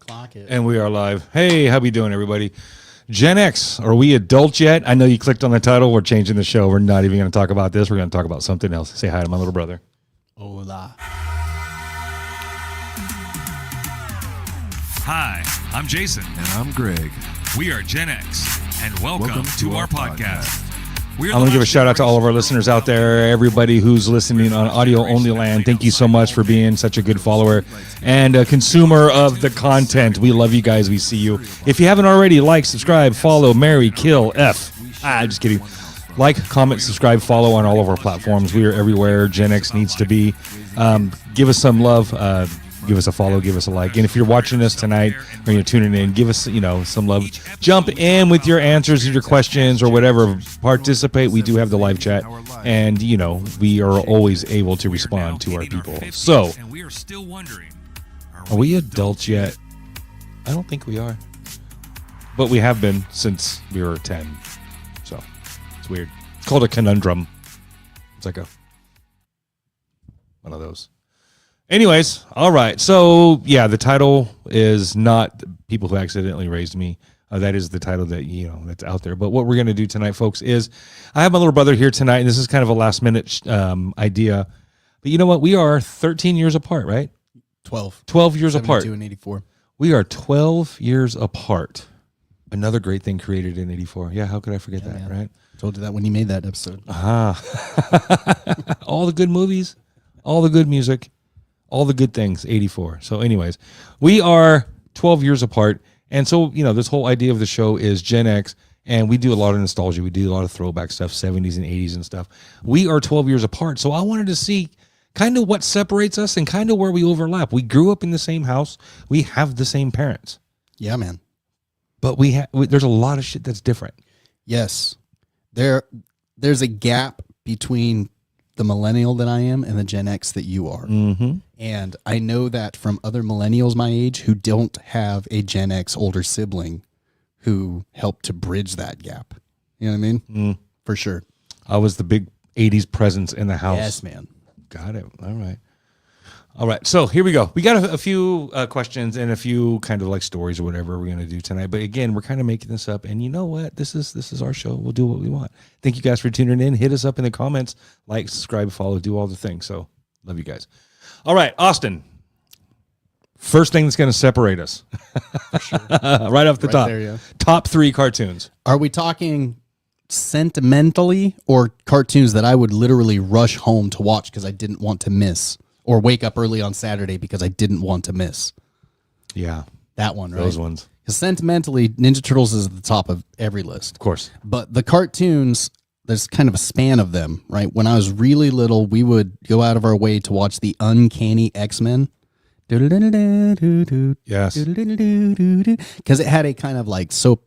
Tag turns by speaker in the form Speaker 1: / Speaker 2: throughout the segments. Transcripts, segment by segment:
Speaker 1: Clock it.
Speaker 2: And we are live. Hey, how we doing, everybody? Gen X, are we adults yet? I know you clicked on the title. We're changing the show. We're not even going to talk about this. We're going to talk about something else. Say hi to my little brother.
Speaker 1: Hola.
Speaker 3: Hi, I'm Jason.
Speaker 4: And I'm Greg.
Speaker 3: We are Gen X, and welcome to our podcast.
Speaker 2: I'm going to give a shout out to all of our listeners out there, everybody who's listening on audio only land. Thank you so much for being such a good follower and a consumer of the content. We love you guys. We see you. If you haven't already, like, subscribe, follow, marry, kill, F. Just kidding. Like, comment, subscribe, follow on all of our platforms. We are everywhere. Gen X needs to be. Give us some love. Give us a follow, give us a like. And if you're watching us tonight or you're tuning in, give us, some love. Jump in with your answers and your questions or whatever. Participate. We do have the live chat. And, we are always able to respond to our people. So,
Speaker 3: we are still wondering,
Speaker 2: are we adults yet? I don't think we are. But we have been since we were 10. So, it's weird. It's called a conundrum. It's like one of those. Anyways, all right. So, yeah, the title is not People Who Accidentally Raised Me. That is the title that, that's out there. But what we're going to do tonight, folks, is I have my little brother here tonight, and this is kind of a last-minute idea. But you know what? We are 13 years apart, right?
Speaker 1: 12.
Speaker 2: 12 years apart.
Speaker 1: 72 and 84.
Speaker 2: We are 12 years apart. Another great thing created in 84. Yeah, how could I forget that, man. Right?
Speaker 1: I told you that when you made that episode.
Speaker 2: All the good movies, all the good music. All the good things, 84. So anyways, we are 12 years apart. And so, this whole idea of the show is Gen X, and we do a lot of nostalgia. We do a lot of throwback stuff, 70s and 80s and stuff. We are 12 years apart. So I wanted to see kind of what separates us and kind of where we overlap. We grew up in the same house. We have the same parents.
Speaker 1: Yeah, man.
Speaker 2: But there's a lot of shit that's different.
Speaker 1: Yes. There's a gap between the millennial that I am and the Gen X that you are.
Speaker 2: Mm-hmm.
Speaker 1: And I know that from other millennials my age who don't have a Gen X older sibling who helped to bridge that gap. You know what I mean?
Speaker 2: Mm.
Speaker 1: For sure.
Speaker 2: I was the big 80s presence in the house.
Speaker 1: Yes, man.
Speaker 2: Got it. All right. So here we go. We got a few questions and a few kind of like stories or whatever we're going to do tonight. But again, we're kind of making this up. And you know what? This is our show. We'll do what we want. Thank you guys for tuning in. Hit us up in the comments. Like, subscribe, follow, do all the things. So love you guys. All right, Austin. First thing that's going to separate us.
Speaker 1: For sure.
Speaker 2: Right off the top.
Speaker 1: There, yeah.
Speaker 2: Top 3 cartoons.
Speaker 1: Are we talking sentimentally or cartoons that I would literally rush home to watch because I didn't want to miss? Or wake up early on Saturday because I didn't want to miss?
Speaker 2: Yeah.
Speaker 1: That one, right?
Speaker 2: Those ones.
Speaker 1: Because sentimentally, Ninja Turtles is at the top of every list.
Speaker 2: Of course.
Speaker 1: But the cartoons, there's kind of a span of them, right? When I was really little, we would go out of our way to watch the Uncanny X-Men.
Speaker 2: Yes.
Speaker 1: Because it had a kind of like soap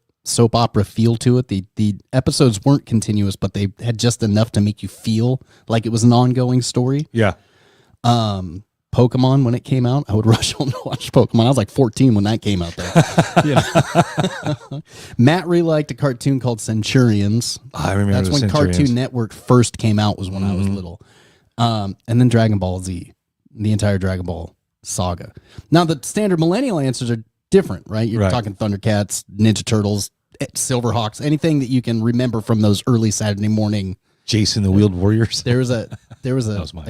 Speaker 1: opera feel to it. The episodes weren't continuous, but they had just enough to make you feel like it was an ongoing story.
Speaker 2: Yeah.
Speaker 1: Pokemon, when it came out, I would rush home to watch Pokemon. I was like 14 when that came out there. Matt really liked a cartoon called Centurions.
Speaker 2: I remember
Speaker 1: That's when
Speaker 2: Centurions.
Speaker 1: Cartoon Network first came out, was when I was little. And then Dragon Ball Z, the entire Dragon Ball saga. Now, the standard millennial answers are different, right? You're talking Thundercats, Ninja Turtles, Silverhawks, anything that you can remember from those early Saturday morning.
Speaker 2: Jason the Wheeled Warriors.
Speaker 1: There was a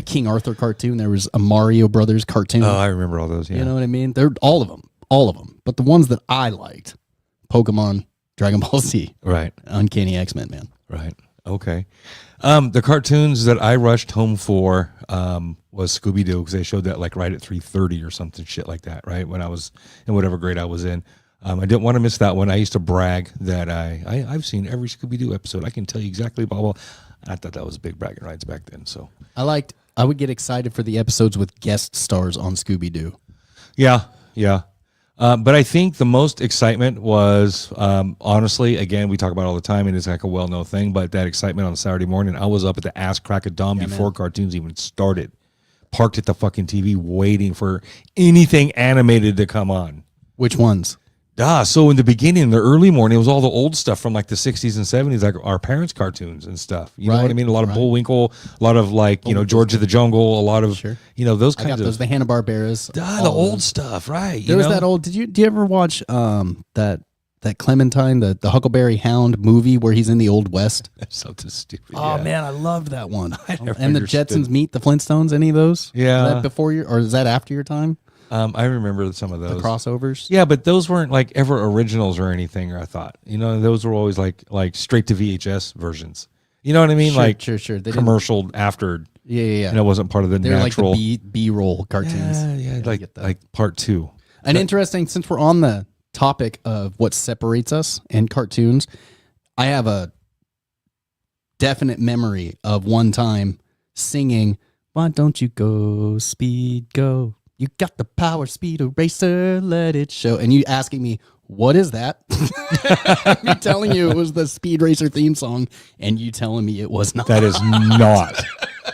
Speaker 1: King Arthur cartoon. There was a Mario Brothers cartoon.
Speaker 2: Oh, I remember all those. Yeah.
Speaker 1: You know what I mean? They're all of them. But the ones that I liked, Pokemon, Dragon Ball Z,
Speaker 2: right,
Speaker 1: Uncanny X-Men, man.
Speaker 2: Right. Okay. The cartoons that I rushed home for was Scooby-Doo because they showed that like right at 3:30 or something shit like that. Right when I was in whatever grade I was in. I didn't want to miss that one. I used to brag that I've seen every Scooby-Doo episode. I can tell you exactly blah blah. I thought that was big bragging rights back then. So
Speaker 1: I would get excited for the episodes with guest stars on Scooby-Doo.
Speaker 2: Yeah. But I think the most excitement was, honestly, again, we talk about it all the time, and it's like a well-known thing, but that excitement on a Saturday morning, I was up at the ass crack of dawn before cartoons even started, parked at the fucking TV waiting for anything animated to come on.
Speaker 1: Which ones?
Speaker 2: So in the beginning, in the early morning, it was all the old stuff from like the 60s and 70s, like our parents' cartoons and stuff. You know what I mean? A lot of Bullwinkle, a lot a lot of George of the Jungle, a lot of those kinds of
Speaker 1: those, the Hanna-Barberas.
Speaker 2: The old stuff, right?
Speaker 1: There was that old. Did you ever watch that Clementine, the Huckleberry Hound movie where he's in the Old West?
Speaker 2: That's something stupid.
Speaker 1: Oh man, I loved that one.
Speaker 2: And
Speaker 1: the Jetsons meet the Flintstones. Any of those?
Speaker 2: Yeah.
Speaker 1: Is that before your, or is that after your time?
Speaker 2: I remember some of those
Speaker 1: crossovers.
Speaker 2: Yeah, but those weren't like ever originals or anything. Or I thought, those were always like straight to VHS versions. You know what I mean?
Speaker 1: Sure. They
Speaker 2: commercial after.
Speaker 1: Yeah.
Speaker 2: And it wasn't part of the natural.
Speaker 1: Like the B-roll cartoons.
Speaker 2: Yeah, like part 2.
Speaker 1: And interesting, since we're on the topic of what separates us in cartoons, I have a definite memory of one time singing, "Why don't you go, speed, go? You got the power, speed eraser, let it show." And you asking me, what is that? Me telling you it was the Speed Racer theme song, and you telling me it was not.
Speaker 2: That is not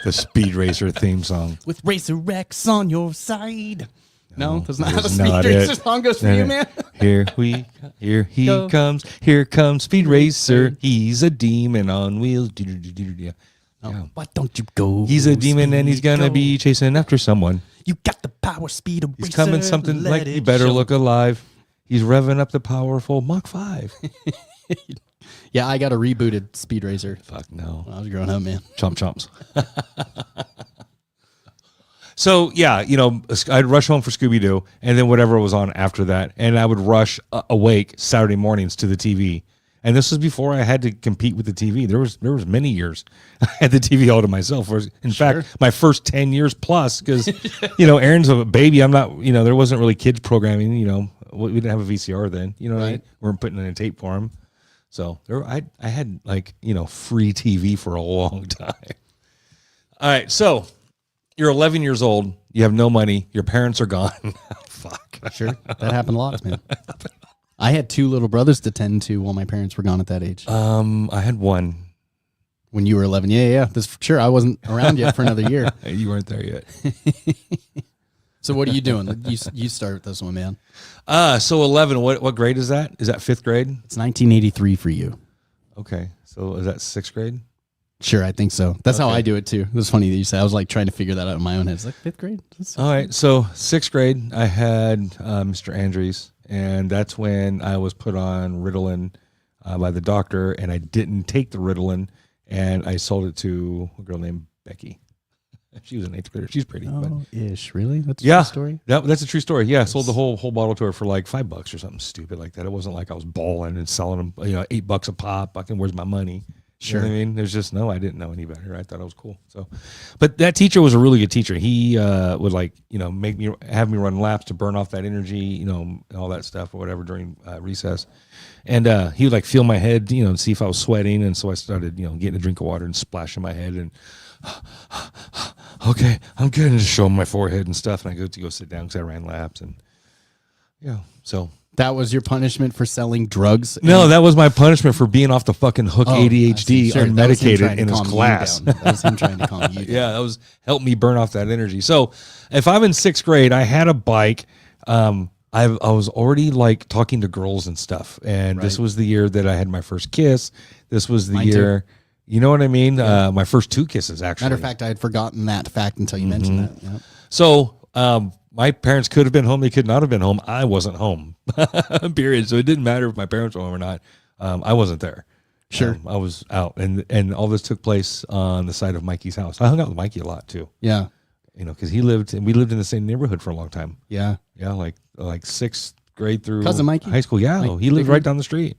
Speaker 2: the Speed Racer theme song.
Speaker 1: With Racer X on your side. No, that's not how the
Speaker 2: Speed
Speaker 1: Racer song goes for you, man.
Speaker 2: Here he comes. Here comes Speed Racer. He's a demon on wheels. Yeah.
Speaker 1: Why don't you go?
Speaker 2: He's a demon and he's gonna be chasing after someone.
Speaker 1: You got the power, speed eraser.
Speaker 2: He's coming something like you better look alive. He's revving up the powerful Mach 5.
Speaker 1: Yeah, I got a rebooted Speed Racer.
Speaker 2: Fuck no.
Speaker 1: When I was growing up, man.
Speaker 2: Chomps. So, yeah, I'd rush home for Scooby-Doo and then whatever was on after that. And I would rush awake Saturday mornings to the TV. And this was before I had to compete with the TV. There was many years I had the TV all to myself. In fact, my first 10 years plus, because, Aaron's a baby. I'm not, there wasn't really kids programming, we didn't have a VCR then, right. We weren't putting in a tape for him. So I had free TV for a long time. All right. So you're 11 years old. You have no money. Your parents are gone. Fuck.
Speaker 1: Sure. That happened a lot, man. I had 2 little brothers to tend to while my parents were gone at that age.
Speaker 2: I had one.
Speaker 1: When you were 11. Yeah. Sure. I wasn't around yet for another year.
Speaker 2: You weren't there yet.
Speaker 1: So what are you doing? You start with this one, man.
Speaker 2: So 11, what grade is that? Is that 5th grade?
Speaker 1: It's 1983 for you.
Speaker 2: Okay. So is that 6th grade?
Speaker 1: Sure, I think so. That's how I do it too. It was funny that you said. I was like trying to figure that out in my own head. It's like 5th grade.
Speaker 2: All right. So 6th grade, I had Mr. Andrews, and that's when I was put on Ritalin by the doctor, and I didn't take the Ritalin, and I sold it to a girl named Becky. She was an 8th grader. She's pretty.
Speaker 1: Ish. Really? That's a true story?
Speaker 2: That's a true story. Yeah, I sold the whole bottle to her for like $5 or something stupid like that. It wasn't like I was balling and selling them, $8 a pop. Fucking, where's my money? Sure. You know what I mean? There's just I didn't know any better. I thought it was cool. So, but that teacher was a really good teacher. He would have me run laps to burn off that energy, and all that stuff or whatever during recess. And he would feel my head, and see if I was sweating. And so I started, getting a drink of water and splashing my head and okay, I'm good. And just show him my forehead and stuff. And I go sit down because I ran laps and so.
Speaker 1: That was your punishment for selling drugs?
Speaker 2: No, that was my punishment for being off the fucking hook ADHD unmedicated in his class.
Speaker 1: That was him trying to calm you down.
Speaker 2: Yeah, that was help me burn off that energy. So if I'm in 6th grade, I had a bike. I was already talking to girls and stuff. And this was the year that I had my first kiss. This was the year, too. You know what I mean? Yeah. My first 2 kisses, actually.
Speaker 1: Matter of fact, I had forgotten that fact until you mentioned that. Yep.
Speaker 2: So, my parents could have been home. They could not have been home. I wasn't home, period. So it didn't matter if my parents were home or not. I wasn't there.
Speaker 1: Sure.
Speaker 2: I was out. And all this took place on the side of Mikey's house. I hung out with Mikey a lot, too.
Speaker 1: Yeah.
Speaker 2: Because we lived in the same neighborhood for a long time.
Speaker 1: Yeah.
Speaker 2: Yeah, like 6th grade through
Speaker 1: Cousin Mikey?
Speaker 2: High school. Yeah,
Speaker 1: Mike,
Speaker 2: he lived right down the street.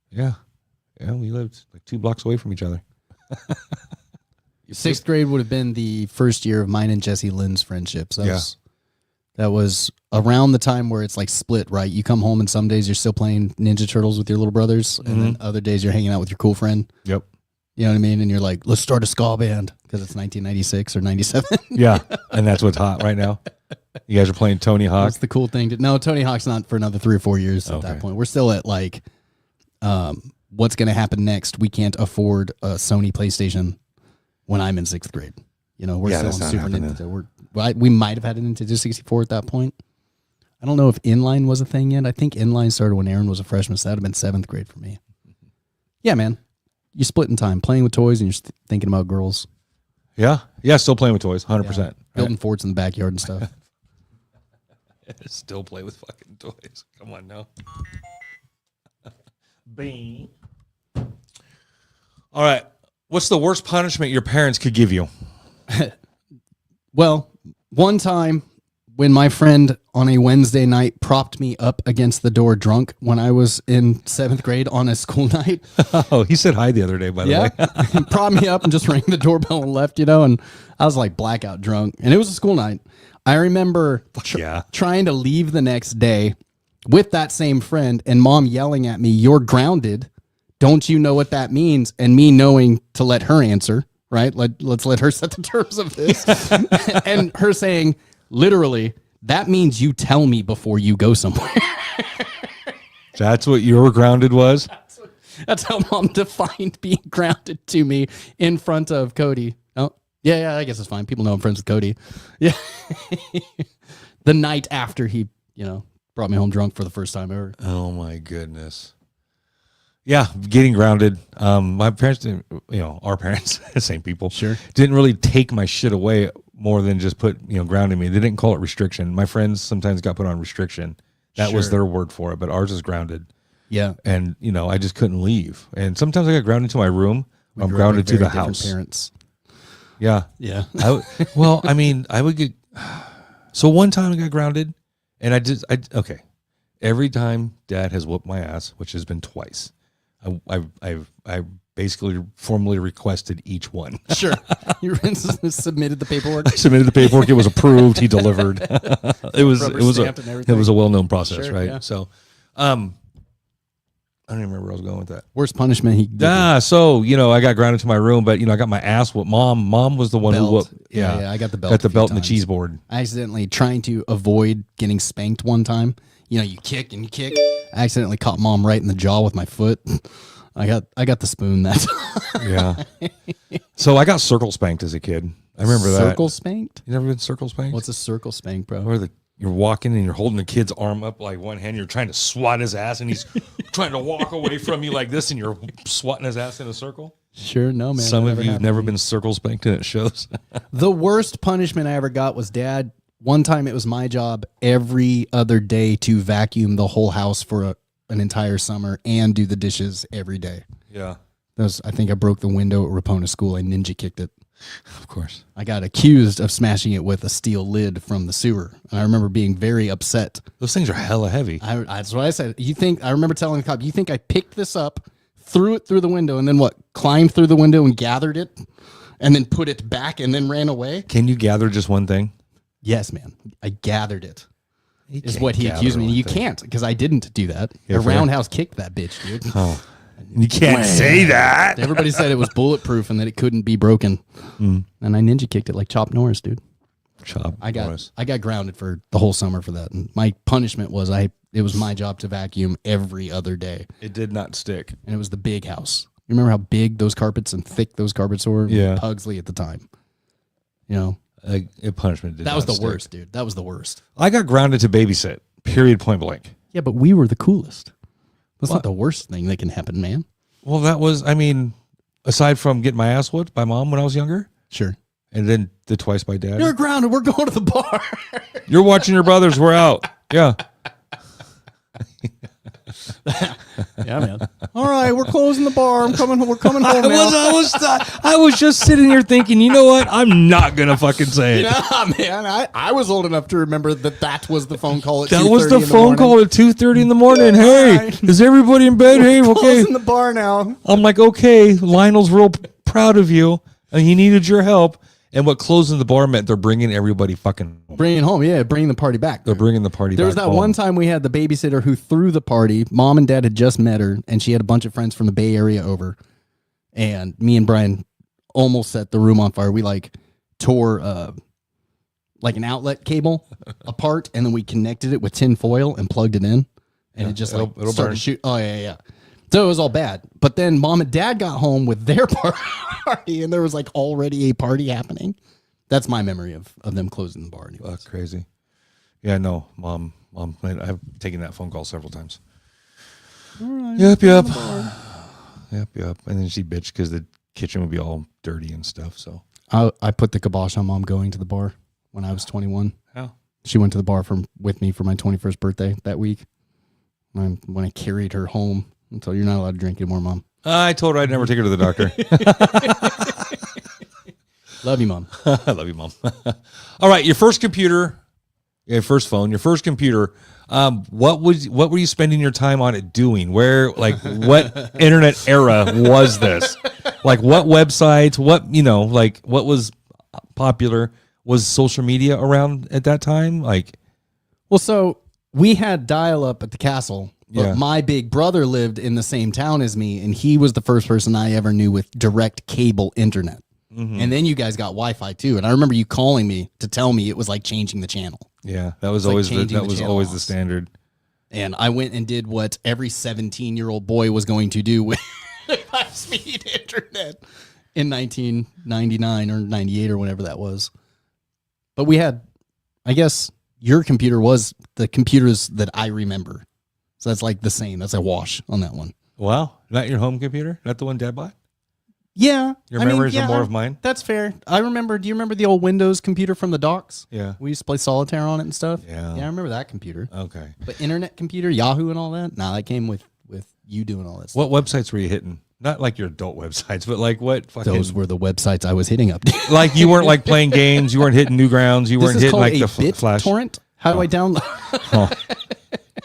Speaker 2: Yeah. Yeah, we lived 2 blocks away from each other.
Speaker 1: 6th grade would have been the first year of mine and Jesse Lynn's friendship. So that was around the time where it's split, right? You come home and some days you're still playing Ninja Turtles with your little brothers, and then other days you're hanging out with your cool friend.
Speaker 2: Yep.
Speaker 1: You know what I mean? And you're like, let's start a ska band because it's 1996 or 97.
Speaker 2: Yeah, and that's what's hot right now. You guys are playing Tony Hawk.
Speaker 1: That's the cool thing. No, Tony Hawk's not for another 3 or 4 years at that point. We're still at what's going to happen next? We can't afford a Sony PlayStation when I'm in 6th grade. We're still on Super Nintendo. We might have had a Nintendo 64 at that point. I don't know if inline was a thing yet. I think inline started when Aaron was a freshman, so that would have been 7th grade for me. Yeah, man. You split in time, playing with toys and you're thinking about girls.
Speaker 2: Yeah. Yeah, still playing with toys, 100%.
Speaker 1: Yeah. Building forts in the backyard and stuff.
Speaker 2: Still play with fucking toys. Come on now. Bing. All right. What's the worst punishment your parents could give you?
Speaker 1: Well, one time when my friend on a Wednesday night propped me up against the door drunk when I was in 7th grade on a school night.
Speaker 2: Oh, he said hi the other day, by the way.
Speaker 1: He propped me up and just rang the doorbell and left, and I was like blackout drunk. And it was a school night. I remember trying to leave the next day with that same friend and mom yelling at me, "You're grounded. Don't you know what that means?" And me knowing to let her answer, right? Let's let her set the terms of this. And her saying, literally, "That means you tell me before you go somewhere."
Speaker 2: That's what your grounded was?
Speaker 1: That's how mom defined being grounded to me in front of Cody. Oh, yeah, I guess it's fine. People know I'm friends with Cody. Yeah. The night after he, brought me home drunk for the first time ever.
Speaker 2: Oh, my goodness. Yeah, getting grounded. My parents didn't, our parents, same people,
Speaker 1: sure,
Speaker 2: didn't really take my shit away more than just put, grounding me. They didn't call it restriction. My friends sometimes got put on restriction. That was their word for it, but ours is grounded.
Speaker 1: Yeah.
Speaker 2: And, I just couldn't leave. And sometimes I got grounded to my room. I'm grounded to the house.
Speaker 1: Parents.
Speaker 2: Yeah.
Speaker 1: Yeah.
Speaker 2: I would get, so one time I got grounded and okay. Every time Dad has whooped my ass, which has been twice, I basically formally requested each one.
Speaker 1: Sure. You submitted the paperwork.
Speaker 2: I submitted the paperwork. It was approved. He delivered. It was a well-known process,
Speaker 1: sure,
Speaker 2: right?
Speaker 1: Yeah.
Speaker 2: So, I don't even remember where I was going with that.
Speaker 1: Worst punishment he did.
Speaker 2: So, I got grounded to my room, but, I got my ass whooped. Mom was the one who whooped.
Speaker 1: Yeah, I got the belt.
Speaker 2: Got the belt and the cheese board.
Speaker 1: I accidentally, trying to avoid getting spanked one time. You kick and you kick. I accidentally caught mom right in the jaw with my foot. I got the spoon that time.
Speaker 2: Yeah. So I got circle spanked as a kid. I remember that.
Speaker 1: Circle spanked?
Speaker 2: You never been circle spanked?
Speaker 1: What's a circle spank, bro?
Speaker 2: Where you're walking and you're holding the kid's arm up like one hand. You're trying to swat his ass and he's trying to walk away from you like this and you're swatting his ass in a circle.
Speaker 1: Sure, no, man.
Speaker 2: Some of you have never been circle spanked and it shows.
Speaker 1: The worst punishment I ever got was Dad. One time it was my job every other day to vacuum the whole house for an entire summer and do the dishes every day.
Speaker 2: Yeah.
Speaker 1: I think I broke the window at Rapona School. I ninja kicked it.
Speaker 2: Of course.
Speaker 1: I got accused of smashing it with a steel lid from the sewer. And I remember being very upset.
Speaker 2: Those things are hella heavy.
Speaker 1: That's what I said. I remember telling the cop, you think I picked this up, threw it through the window, and then climbed through the window and gathered it, and then put it back and then ran away?
Speaker 2: Can you gather just one thing?
Speaker 1: Yes, man. I gathered it. Is what he accused me. You can't, because I didn't do that.
Speaker 2: Yeah,
Speaker 1: a roundhouse kicked that bitch, dude.
Speaker 2: Oh. You can't say that.
Speaker 1: Everybody said it was bulletproof and that it couldn't be broken. And I ninja kicked it like Chop Norris, dude. I got grounded for the whole summer for that. And my punishment was it was my job to vacuum every other day.
Speaker 2: It did not stick.
Speaker 1: And it was the big house. You remember how big those carpets and thick those carpets were?
Speaker 2: Yeah.
Speaker 1: Pugsley at the time.
Speaker 2: Punishment did
Speaker 1: that was
Speaker 2: not
Speaker 1: the
Speaker 2: stick.
Speaker 1: worst, dude. That was the worst.
Speaker 2: I got grounded to babysit, period, point blank.
Speaker 1: Yeah, but we were the coolest. That's not the worst thing that can happen, man.
Speaker 2: Well, that was, aside from getting my ass whooped by mom when I was younger.
Speaker 1: Sure.
Speaker 2: And then the twice by dad.
Speaker 1: You're grounded. We're going to the bar.
Speaker 2: You're watching your brothers. We're out. Yeah.
Speaker 1: Yeah, man. All right, we're closing the bar. We're coming home now.
Speaker 2: I was just sitting here thinking, you know what? I'm not going to fucking say it.
Speaker 1: Nah, man. I was old enough to remember that was the phone call at 2:30
Speaker 2: That was the
Speaker 1: in
Speaker 2: phone call at 2:30 in the morning.
Speaker 1: Yeah,
Speaker 2: Hey,
Speaker 1: right.
Speaker 2: is everybody in bed? Hey, okay.
Speaker 1: Closing the bar now.
Speaker 2: I'm like, okay, Lionel's real proud of you. And he needed your help. And what closing the bar meant, they're bringing everybody fucking home.
Speaker 1: Bringing home, yeah, bringing the party back.
Speaker 2: They're bringing the party back.
Speaker 1: There was that
Speaker 2: home.
Speaker 1: one time we had the babysitter who threw the party. Mom and Dad had just met her, and she had a bunch of friends from the Bay Area over. And me and Brian almost set the room on fire. We tore an outlet cable apart, and then we connected it with tin foil and plugged it in, and it just
Speaker 2: it'll
Speaker 1: started
Speaker 2: burn.
Speaker 1: to shoot. Oh yeah. So it was all bad. But then Mom and Dad got home with their party, and there was already a party happening. That's my memory of them closing the bar. Anyways.
Speaker 2: Crazy. Yeah, no, Mom Mom, I've taken that phone call several times. Yep. And then she bitched because the kitchen would be all dirty and stuff. So
Speaker 1: I put the kibosh on Mom going to the bar when I was 21.
Speaker 2: How?
Speaker 1: She went to the bar with me for my 21st birthday that week. When I carried her home until you're not allowed to drink anymore, Mom.
Speaker 2: I told her I'd never take her to the doctor.
Speaker 1: Love you, Mom.
Speaker 2: I love you, Mom. All right, your first computer, your first phone, your first computer. What were you spending your time on it doing? Where, like, what internet era was this? Like, what websites? What what was popular? Was social media around at that time? Like,
Speaker 1: well, so we had dial-up at the castle, but
Speaker 2: Yeah.
Speaker 1: my big brother lived in the same town as me, and he was the first person I ever knew with direct cable internet. And then you guys got Wi-Fi too, and I remember you calling me to tell me it was like changing the channel.
Speaker 2: yeah, that was
Speaker 1: like
Speaker 2: always
Speaker 1: changing
Speaker 2: that
Speaker 1: the
Speaker 2: was
Speaker 1: channel
Speaker 2: always the
Speaker 1: laws.
Speaker 2: standard.
Speaker 1: And I went and did what every 17-year-old boy was going to do with high-speed internet in 1999 or 98 or whenever that was. But we had, I guess, your computer was the computers that I remember. So that's like the same. That's a wash on that one.
Speaker 2: Wow, not your home computer? Not the one Dad bought?
Speaker 1: Yeah.
Speaker 2: Your memories are more of mine?
Speaker 1: That's fair. I remember, do you remember the old Windows computer from the docks?
Speaker 2: Yeah.
Speaker 1: We used to play solitaire on it and stuff.
Speaker 2: Yeah.
Speaker 1: Yeah, I remember that computer.
Speaker 2: Okay.
Speaker 1: But internet computer, Yahoo and all that? Nah, that came with you doing all that stuff.
Speaker 2: What websites were you hitting? Not like your adult websites, but like what fucking...
Speaker 1: Those were the websites I was hitting up.
Speaker 2: Like you weren't like playing games, you weren't hitting Newgrounds, you
Speaker 1: This
Speaker 2: weren't
Speaker 1: is
Speaker 2: hitting
Speaker 1: called
Speaker 2: like
Speaker 1: a
Speaker 2: the Flash.
Speaker 1: BitTorrent. How do I download?
Speaker 2: Oh.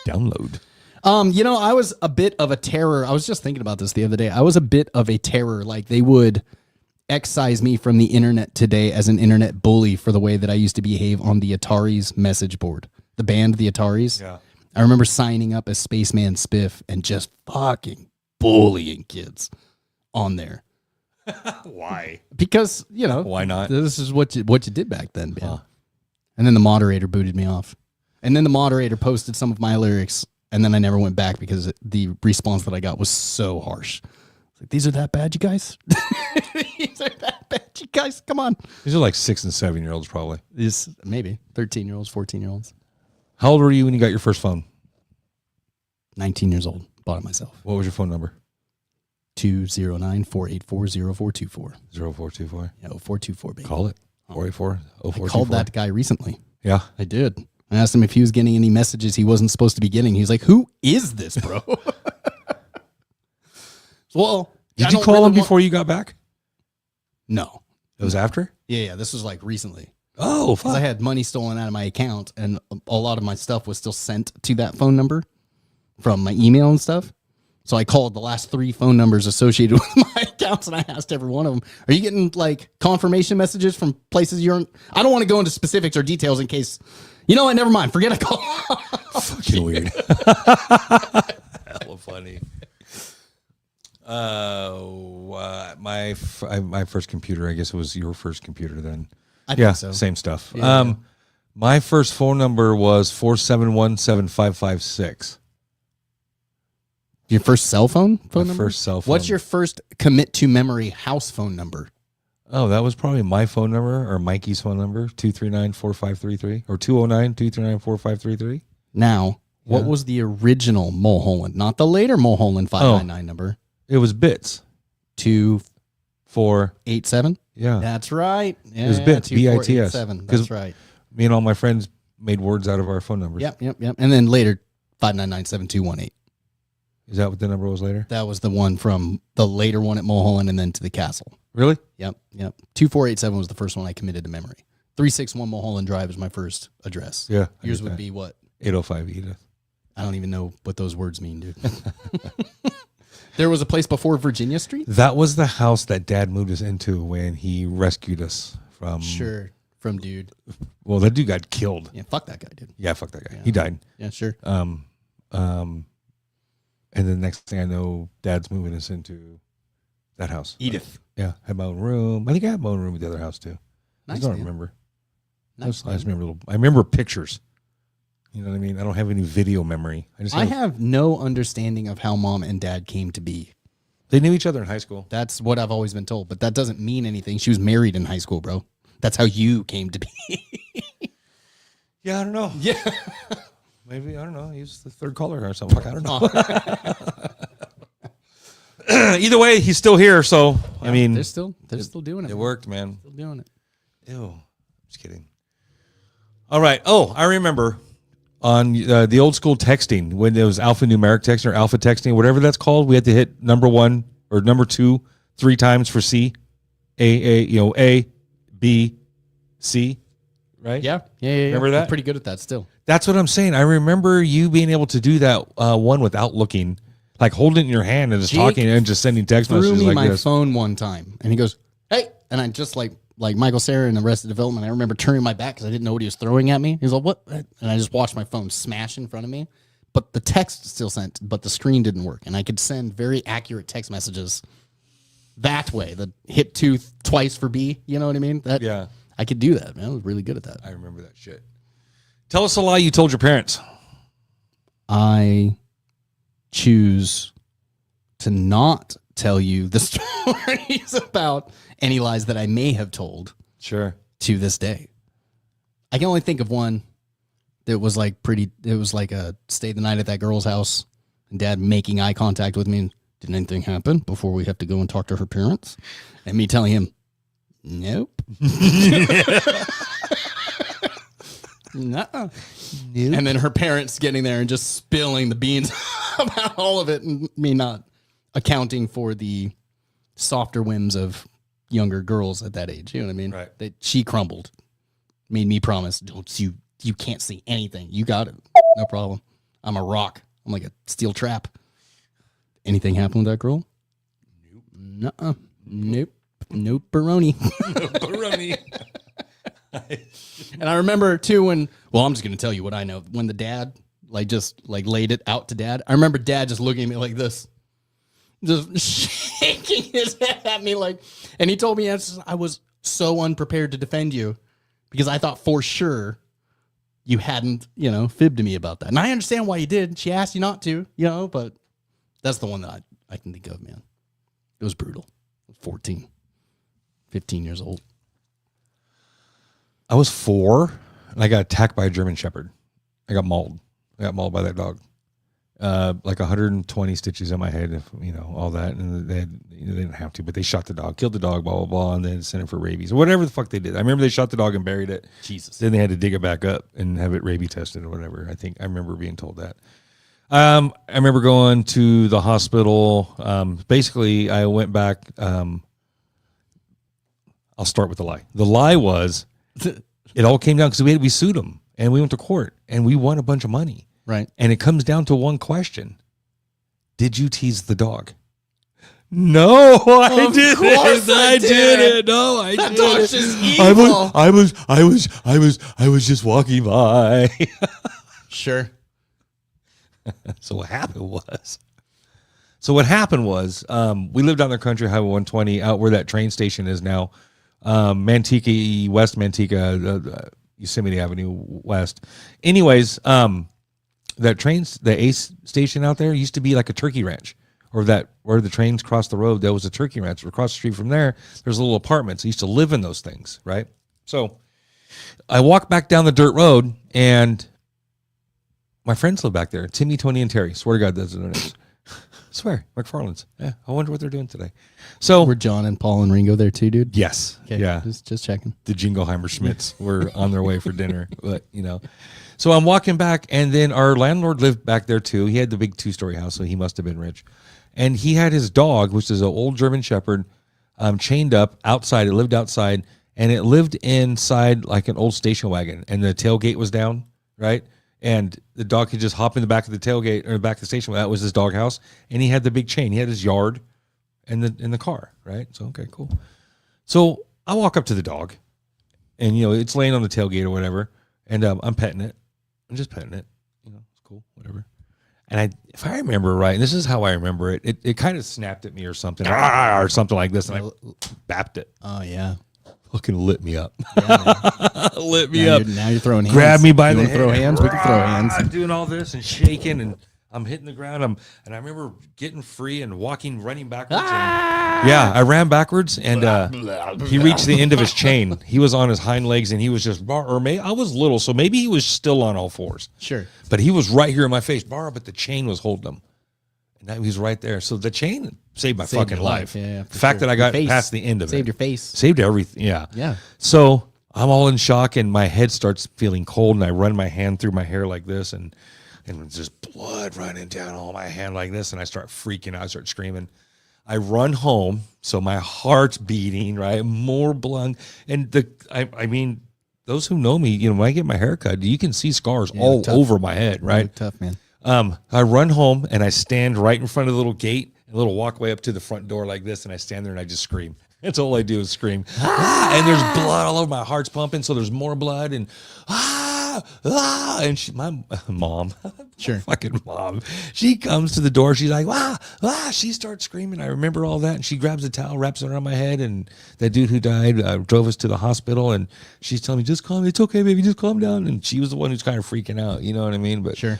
Speaker 2: Download.
Speaker 1: I was a bit of a terror. I was just thinking about this the other day. I was a bit of a terror. Like they would excise me from the internet today as an internet bully for the way that I used to behave on the Atari's message board. The band, the Ataris.
Speaker 2: Yeah.
Speaker 1: I remember signing up as Spaceman Spiff and just fucking bullying kids on there.
Speaker 2: Why?
Speaker 1: Because,
Speaker 2: Why not?
Speaker 1: This is what you did back then, man. And then the moderator booted me off. And then the moderator posted some of my lyrics, and then I never went back because the response that I got was so harsh. It's like, these are that bad, you guys? These are that bad, you guys? Come on.
Speaker 2: These are like 6 and 7-year-olds probably.
Speaker 1: Maybe 13-year-olds, 14-year-olds.
Speaker 2: How old were you when you got your first phone?
Speaker 1: 19 years old. Bought it myself.
Speaker 2: What was your phone number?
Speaker 1: 209-484-0424.
Speaker 2: 0424.
Speaker 1: Yeah, 0424, baby.
Speaker 2: Call it. 484
Speaker 1: I called that guy recently.
Speaker 2: Yeah.
Speaker 1: I did. I asked him if he was getting any messages he wasn't supposed to be getting. He's like, who is this, bro? Well,
Speaker 2: Did you call him before you got back?
Speaker 1: No.
Speaker 2: It was after?
Speaker 1: Yeah. This was like recently.
Speaker 2: Oh,
Speaker 1: Because I
Speaker 2: fuck.
Speaker 1: had money stolen out of my account, and a lot of my stuff was still sent to that phone number from my email and stuff. So I called the last 3 phone numbers associated with my accounts, and I asked every one of them, are you getting like confirmation messages from places you're in? I don't want to go into specifics or details in case, never mind. Forget I call.
Speaker 2: Fucking weird. Hella funny. My first computer, I guess it was your first computer then.
Speaker 1: I think so.
Speaker 2: Same stuff.
Speaker 1: Yeah.
Speaker 2: My first phone number was 4717556.
Speaker 1: Your first cell phone number?
Speaker 2: First cell phone.
Speaker 1: What's your first commit to memory house phone number?
Speaker 2: Oh, that was probably my phone number or Mikey's phone number, 239-4533 or 209-239-4533.
Speaker 1: Now, what was the original Mulholland? Not the later Mulholland 599 number.
Speaker 2: It was bits.
Speaker 1: 287?
Speaker 2: Yeah.
Speaker 1: That's right. Yeah,
Speaker 2: It was bits, BITS.
Speaker 1: 2487. That's right.
Speaker 2: Me and all my friends made words out of our phone numbers.
Speaker 1: Yep. And then later, 599-7218.
Speaker 2: Is that what the number was later?
Speaker 1: That was the one from the later one at Mulholland and then to the castle.
Speaker 2: Really?
Speaker 1: Yep. 2487 was the first one I committed to memory. 361 Mulholland Drive is my first address.
Speaker 2: Yeah.
Speaker 1: Yours would be what?
Speaker 2: 805 Edith.
Speaker 1: I don't even know what those words mean, dude. There was a place before Virginia Street?
Speaker 2: That was the house that Dad moved us into when he rescued us from.
Speaker 1: Sure. From dude.
Speaker 2: Well, that dude got killed.
Speaker 1: Yeah, fuck that guy, dude.
Speaker 2: Yeah, fuck that guy. He died.
Speaker 1: Yeah, sure.
Speaker 2: And then next thing I know, Dad's moving us into that house.
Speaker 1: Edith.
Speaker 2: Yeah, had my own room. I think I had my own room with the other house too.
Speaker 1: Nice,
Speaker 2: I don't
Speaker 1: man.
Speaker 2: remember.
Speaker 1: Nice,
Speaker 2: I just remember I remember pictures. You know what I mean? I don't have any video memory.
Speaker 1: I have no understanding of how Mom and Dad came to be.
Speaker 2: They knew each other in high school.
Speaker 1: That's what I've always been told, but that doesn't mean anything. She was married in high school, bro. That's how you came to be.
Speaker 2: Yeah, I don't know.
Speaker 1: Yeah.
Speaker 2: Maybe, I don't know. He's the third caller or something. I don't know. Either way, he's still here. So, I mean.
Speaker 1: They're still doing it.
Speaker 2: It worked, man.
Speaker 1: Still doing it.
Speaker 2: Ew. Just kidding. All right. Oh, I remember on the old school texting when there was alphanumeric texting or alpha texting, whatever that's called. We had to hit number 1 or number 2 3 times for C. A, B, C. Right?
Speaker 1: Yeah.
Speaker 2: Remember that?
Speaker 1: I'm pretty good at that still.
Speaker 2: That's what I'm saying. I remember you being able to do that one without looking, like holding it in your hand and just talking and just sending text messages
Speaker 1: Threw me
Speaker 2: like
Speaker 1: my
Speaker 2: this.
Speaker 1: phone one time, and he goes, "Hey!" And I just like Michael Cera and the rest of development. I remember turning my back because I didn't know what he was throwing at me. He's like, "What?" And I just watched my phone smash in front of me, but the text still sent, but the screen didn't work, and I could send very accurate text messages that way. The hit twice for B. You know what I mean?
Speaker 2: Yeah.
Speaker 1: I could do that, man. I was really good at that.
Speaker 2: I remember that shit. Tell us a lie you told your parents.
Speaker 1: I choose to not tell you the stories about any lies that I may have told.
Speaker 2: Sure.
Speaker 1: To this day. I can only think of one that was like it was like a stay the night at that girl's house and dad making eye contact with me and did anything happen before we have to go and talk to her parents? And me telling him, nope. Nuh-uh. Nope. And then her parents getting there and just spilling the beans about all of it and me not accounting for the softer whims of younger girls at that age. You know what I mean?
Speaker 2: Right.
Speaker 1: That she crumbled. Made me promise, don't you can't see anything. You got it. No problem. I'm a rock. I'm like a steel trap. Anything happen with that girl? Nope. Nuh-uh. Nope. Nope. Baroni.
Speaker 2: Baroni.
Speaker 1: And I remember too I'm just going to tell you what I know. When the dad just laid it out to dad, I remember dad just looking at me like this, just shaking his head at me and he told me I was so unprepared to defend you because I thought for sure you hadn't, fibbed to me about that. And I understand why you did. She asked you not to, but that's the one that I can think of, man. It was brutal. 14, 15 years old.
Speaker 2: I was 4 and I got attacked by a German Shepherd. I got mauled by that dog. Like 120 stitches on my head, all that. And they didn't have to, but they shot the dog, killed the dog, blah, blah, blah, and then sent it for rabies or whatever the fuck they did. I remember they shot the dog and buried it.
Speaker 1: Jesus.
Speaker 2: Then they had to dig it back up and have it rabies tested or whatever. I remember being told that. I remember going to the hospital. Basically, I went back. I'll start with the lie. The lie was it all came down because we sued them and we went to court and we won a bunch of money.
Speaker 1: Right.
Speaker 2: And it comes down to one question. Did you tease the dog? No, I didn't. I didn't. No, I didn't.
Speaker 1: Dog's just evil.
Speaker 2: I was just walking by.
Speaker 1: Sure.
Speaker 2: So what happened was, we lived on the country highway 120 out where that train station is now, Manteca, West Manteca, Yosemite Avenue West. Anyways, the Ace station out there used to be like a turkey ranch, or that where the trains crossed the road, there was a turkey ranch. Across the street from there's little apartments. I used to live in those things, right? So I walked back down the dirt road and my friends live back there. Timmy, Tony, and Terry. Swear to God, those are their names. Swear, McFarland's. Yeah, I wonder what they're doing today. So
Speaker 1: were John and Paul and Ringo there too, dude?
Speaker 2: Yes.
Speaker 1: Okay,
Speaker 2: yeah.
Speaker 1: Just checking.
Speaker 2: The Jingleheimer Schmitz were on their way for dinner, but So I'm walking back, and then our landlord lived back there too. He had the big 2-story house, so he must have been rich. And he had his dog, which is an old German Shepherd, chained up outside. It lived outside, and it lived inside like an old station wagon, and the tailgate was down, right? And the dog could just hop in the back of the tailgate or the back of the station. That was his dog house. And he had the big chain. He had his yard and in the car, right? So, okay, cool. So I walk up to the dog and, it's laying on the tailgate or whatever. And I'm petting it. I'm just petting it. It's cool, whatever. And if I remember right, and this is how I remember it, it kind of snapped at me or something, or something like this. And I bapped it.
Speaker 1: Oh, yeah.
Speaker 2: Fucking lit me up.
Speaker 1: Yeah,
Speaker 2: lit me up.
Speaker 1: Now you're throwing hands.
Speaker 2: Grab me by the
Speaker 1: head. Throw hands? We can throw hands.
Speaker 2: Doing all this and shaking, and I'm hitting the ground. And I remember getting free and running backwards. And, yeah, I ran backwards, and he reached the end of his chain. He was on his hind legs, and he was just, I was little, so maybe he was still on all fours.
Speaker 1: Sure.
Speaker 2: But he was right here in my face, but the chain was holding him. And he was right there. So the chain saved my fucking life.
Speaker 1: Yeah,
Speaker 2: the fact that I got past the end of
Speaker 1: saved
Speaker 2: it.
Speaker 1: your face.
Speaker 2: Saved everything. Yeah.
Speaker 1: Yeah.
Speaker 2: So I'm all in shock, and my head starts feeling cold, and I run my hand through my hair like this, and just blood running down all my hand like this, and I start freaking out. I start screaming. I run home, so my heart's beating, right? More blood. And I mean, those who know me, when I get my hair cut, you can see scars all over my head, right?
Speaker 1: Tough, man.
Speaker 2: I run home, and I stand right in front of the little gate, a little walkway up to the front door like this, and I stand there and I just scream. That's all I do is scream. And there's blood all over. My heart's pumping, so there's more blood, and and my mom,
Speaker 1: sure,
Speaker 2: fucking mom, she comes to the door. She's like, she starts screaming. I remember all that, and she grabs a towel, wraps it around my head, and that dude who died drove us to the hospital, and she's telling me, just calm, it's okay, baby, just calm down. And she was the one who's kind of freaking out, you know what I mean? But
Speaker 1: sure.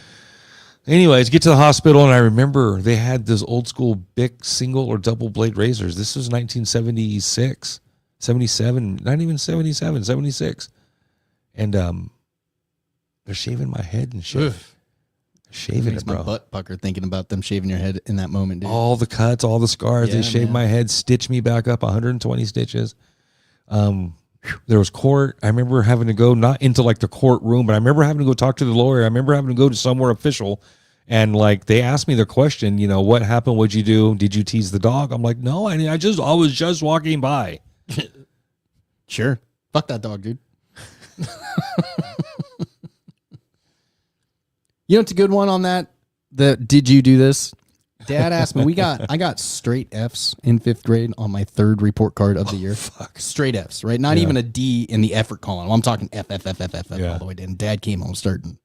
Speaker 2: Anyways, get to the hospital, and I remember they had this old school Bic single or double blade razors. This was 1976, 77, not even 77, 76. And they're shaving my head and shit. Shaving it, bro.
Speaker 1: My butt pucker thinking about them shaving your head in that moment, dude.
Speaker 2: All the cuts, all the scars. They shaved my head, stitched me back up, 120 stitches. There was court. I remember having to go, not into like the courtroom, but I remember having to go talk to the lawyer. I remember having to go to somewhere official, and like they asked me the question, what happened? What'd you do? Did you tease the dog? I'm like, no, I was just walking by.
Speaker 1: Sure. Fuck that dog, dude. It's a good one on that. Did you do this? Dad asked me. I got straight F's in 5th grade on my 3rd report card of the year.
Speaker 2: Fuck.
Speaker 1: Straight F's, right? Not even a D in the effort column. I'm talking F all the way down. Dad came home, starting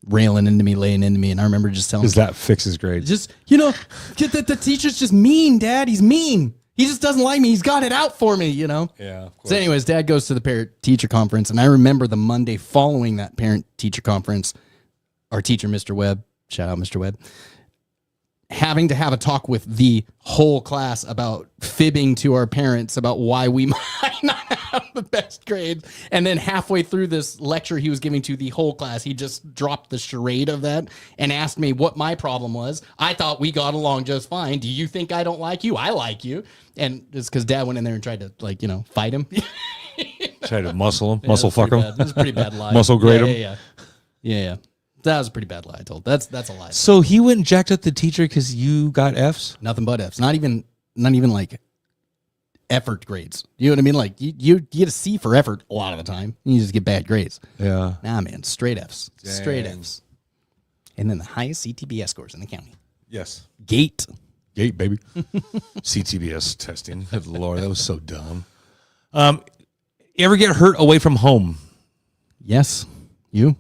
Speaker 1: railing into me, laying into me, and I remember just telling him,
Speaker 2: that fixes grades.
Speaker 1: Just, the teacher's just mean, Dad. He's mean. He just doesn't like me. He's got it out for me,
Speaker 2: Yeah.
Speaker 1: So anyways, Dad goes to the parent-teacher conference, and I remember the Monday following that parent-teacher conference, our teacher, Mr. Webb, shout out Mr. Webb, having to have a talk with the whole class about fibbing to our parents about why we might not have the best grades. And then halfway through this lecture he was giving to the whole class, he just dropped the charade of that and asked me what my problem was. I thought we got along just fine. Do you think I don't like you? I like you. And it's because Dad went in there and tried to, fight him.
Speaker 2: Tried to muscle fuck him.
Speaker 1: It was a pretty bad lie.
Speaker 2: Muscle grade him.
Speaker 1: Yeah. That was a pretty bad lie I told. That's a lie.
Speaker 2: So he went and jacked up the teacher because you got Fs?
Speaker 1: Nothing but Fs. Not even like effort grades. You know what I mean? Like you get a C for effort a lot of the time. You just get bad grades.
Speaker 2: Yeah.
Speaker 1: Nah, man. Straight Fs.
Speaker 2: Dang.
Speaker 1: Straight Fs. And then the highest CTBS scores in the county.
Speaker 2: Yes.
Speaker 1: Gate,
Speaker 2: baby. CTBS testing. Good Lord, that was so dumb. You ever get hurt away from home?
Speaker 1: Yes. You?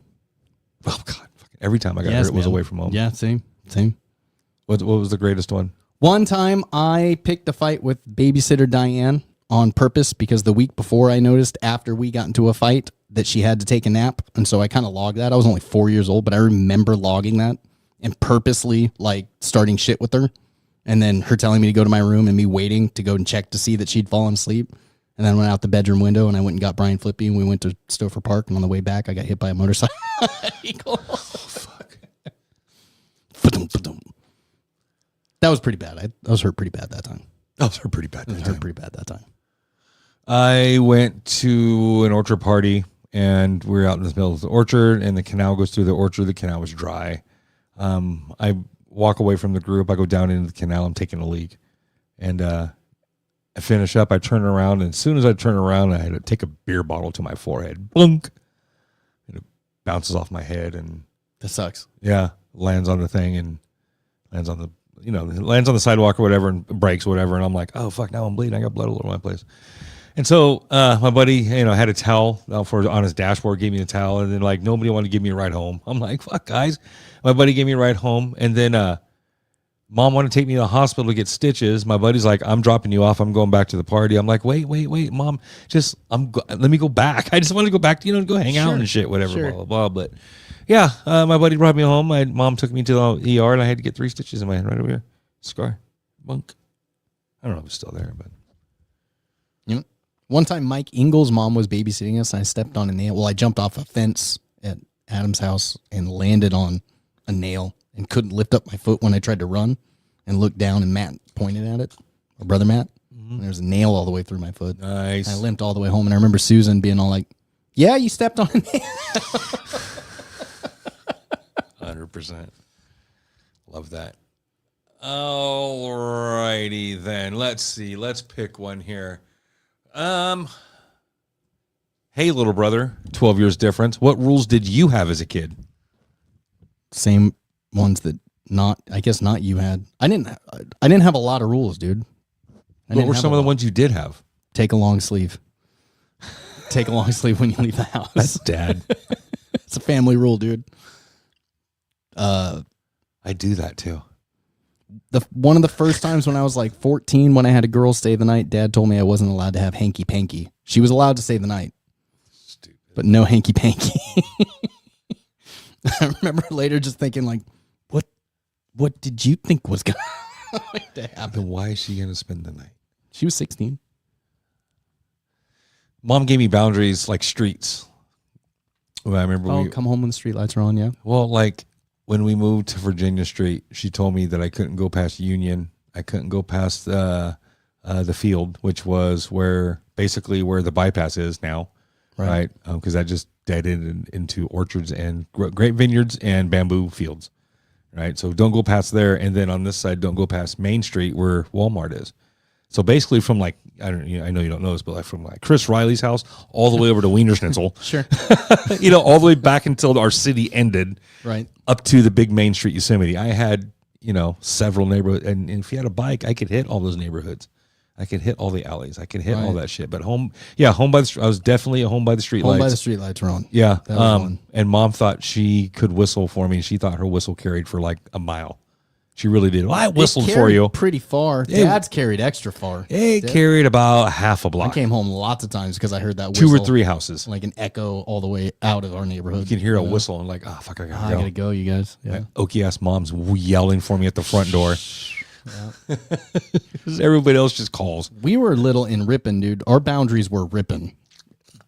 Speaker 2: Oh, God. Every time I got hurt, it was away from home.
Speaker 1: Yeah, same.
Speaker 2: What was the greatest one?
Speaker 1: One time I picked a fight with babysitter Diane on purpose because the week before I noticed after we got into a fight that she had to take a nap. And so I kind of logged that. I was only 4 years old, but I remember logging that and purposely starting shit with her. And then her telling me to go to my room and me waiting to go and check to see that she'd fallen asleep. And then went out the bedroom window and I went and got Brian Flippy and we went to Stouffer Park. And on the way back, I got hit by a motorcycle. Oh, fuck. That was pretty bad. I was hurt pretty bad that time.
Speaker 2: I went to an orchard party and we were out in the middle of the orchard and the canal goes through the orchard. The canal was dry. I walk away from the group. I go down into the canal. I'm taking a leak. And I finish up. I turn around. And as soon as I turn around, I had to take a beer bottle to my forehead. Blunk. And it bounces off my head. And
Speaker 1: that sucks.
Speaker 2: Yeah. Lands on the thing and lands on the sidewalk or whatever and breaks or whatever. And I'm like, oh, fuck, now I'm bleeding. I got blood all over my place. And so my buddy, had a towel on his dashboard, gave me a towel. And then nobody wanted to give me a ride home. I'm like, fuck, guys. My buddy gave me a ride home. And then Mom wanted to take me to the hospital to get stitches. My buddy's like, I'm dropping you off. I'm going back to the party. I'm like, wait, Mom, let me go back. I just want to go back to, go hang out and shit, whatever, blah, blah, blah. But yeah, my buddy brought me home. My mom took me to the ER and I had to get 3 stitches in my hand right over here. Scar. Bunk. I don't know if it's still there, but.
Speaker 1: One time Mike Ingles' mom was babysitting us and I stepped on a nail. Well, I jumped off a fence at Adam's house and landed on a nail and couldn't lift up my foot when I tried to run and looked down and Matt pointed at it, or brother Matt, and there was a nail all the way through my foot.
Speaker 2: Nice.
Speaker 1: I limped all the way home and I remember Susan being all like, yeah, you stepped on a nail.
Speaker 2: 100%. Love that. All righty then. Let's see. Let's pick one here. Hey, little brother, 12 years difference. What rules did you have as a kid?
Speaker 1: Same ones that I guess not you had. I didn't have a lot of rules, dude.
Speaker 2: What were some of the ones you did have?
Speaker 1: Take a long sleeve. Take a long sleeve when you leave the house.
Speaker 2: That's dad.
Speaker 1: It's a family rule, dude.
Speaker 2: I do that too.
Speaker 1: One of the first times when I was like 14, when I had a girl stay the night, Dad told me I wasn't allowed to have hanky panky. She was allowed to stay the night, but no hanky panky. I remember later just thinking, like, what did you think was going to happen?
Speaker 2: Why is she going to spend the night?
Speaker 1: She was 16.
Speaker 2: Mom gave me boundaries like streets. Well, I remember
Speaker 1: come home when the streetlights are on, yeah.
Speaker 2: Well, like when we moved to Virginia Street, she told me that I couldn't go past Union. I couldn't go past the field, which was basically where the bypass is now, right? Because that just dead-ended into orchards and grape vineyards and bamboo fields, right? So don't go past there. And then on this side, don't go past Main Street where Walmart is. So basically from like, I know you don't know this, but like from like Chris Riley's house all the way over to Wiener Schnitzel.
Speaker 1: Sure.
Speaker 2: All the way back until our city ended.
Speaker 1: Right.
Speaker 2: Up to the big Main Street Yosemite. I had, several neighborhoods. And if you had a bike, I could hit all those neighborhoods. I could hit all the alleys. I could hit all that shit. But home by the I was definitely a home by the street lights.
Speaker 1: Home by the street lights were on.
Speaker 2: Yeah. And Mom thought she could whistle for me. She thought her whistle carried for like a mile. She really did. Well, I whistled for you.
Speaker 1: Pretty far. Dad's carried extra far.
Speaker 2: It carried about half a block.
Speaker 1: I came home lots of times because I heard that whistle.
Speaker 2: 2 or 3 houses.
Speaker 1: Like an echo all the way out of our neighborhood.
Speaker 2: You can hear a whistle and like, oh, fuck, I gotta go.
Speaker 1: I gotta go, you guys. Yeah.
Speaker 2: Oaky ass mom's yelling for me at the front door. Everybody else just calls.
Speaker 1: We were little in Ripon, dude. Our boundaries were Ripon.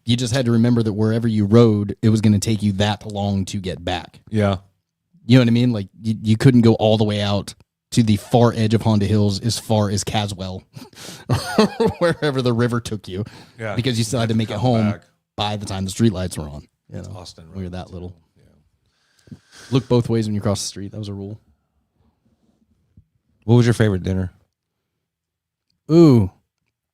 Speaker 1: You just had to remember that wherever you rode, it was going to take you that long to get back.
Speaker 2: Yeah.
Speaker 1: You know what I mean? Like you couldn't go all the way out to the far edge of Honda Hills as far as Caswell or wherever the river took you. Yeah. Because you still had to make it home by the time the streetlights were on.
Speaker 2: Austin.
Speaker 1: We were that little. Yeah. Look both ways when you cross the street. That was a rule.
Speaker 2: What was your favorite dinner?
Speaker 1: Ooh.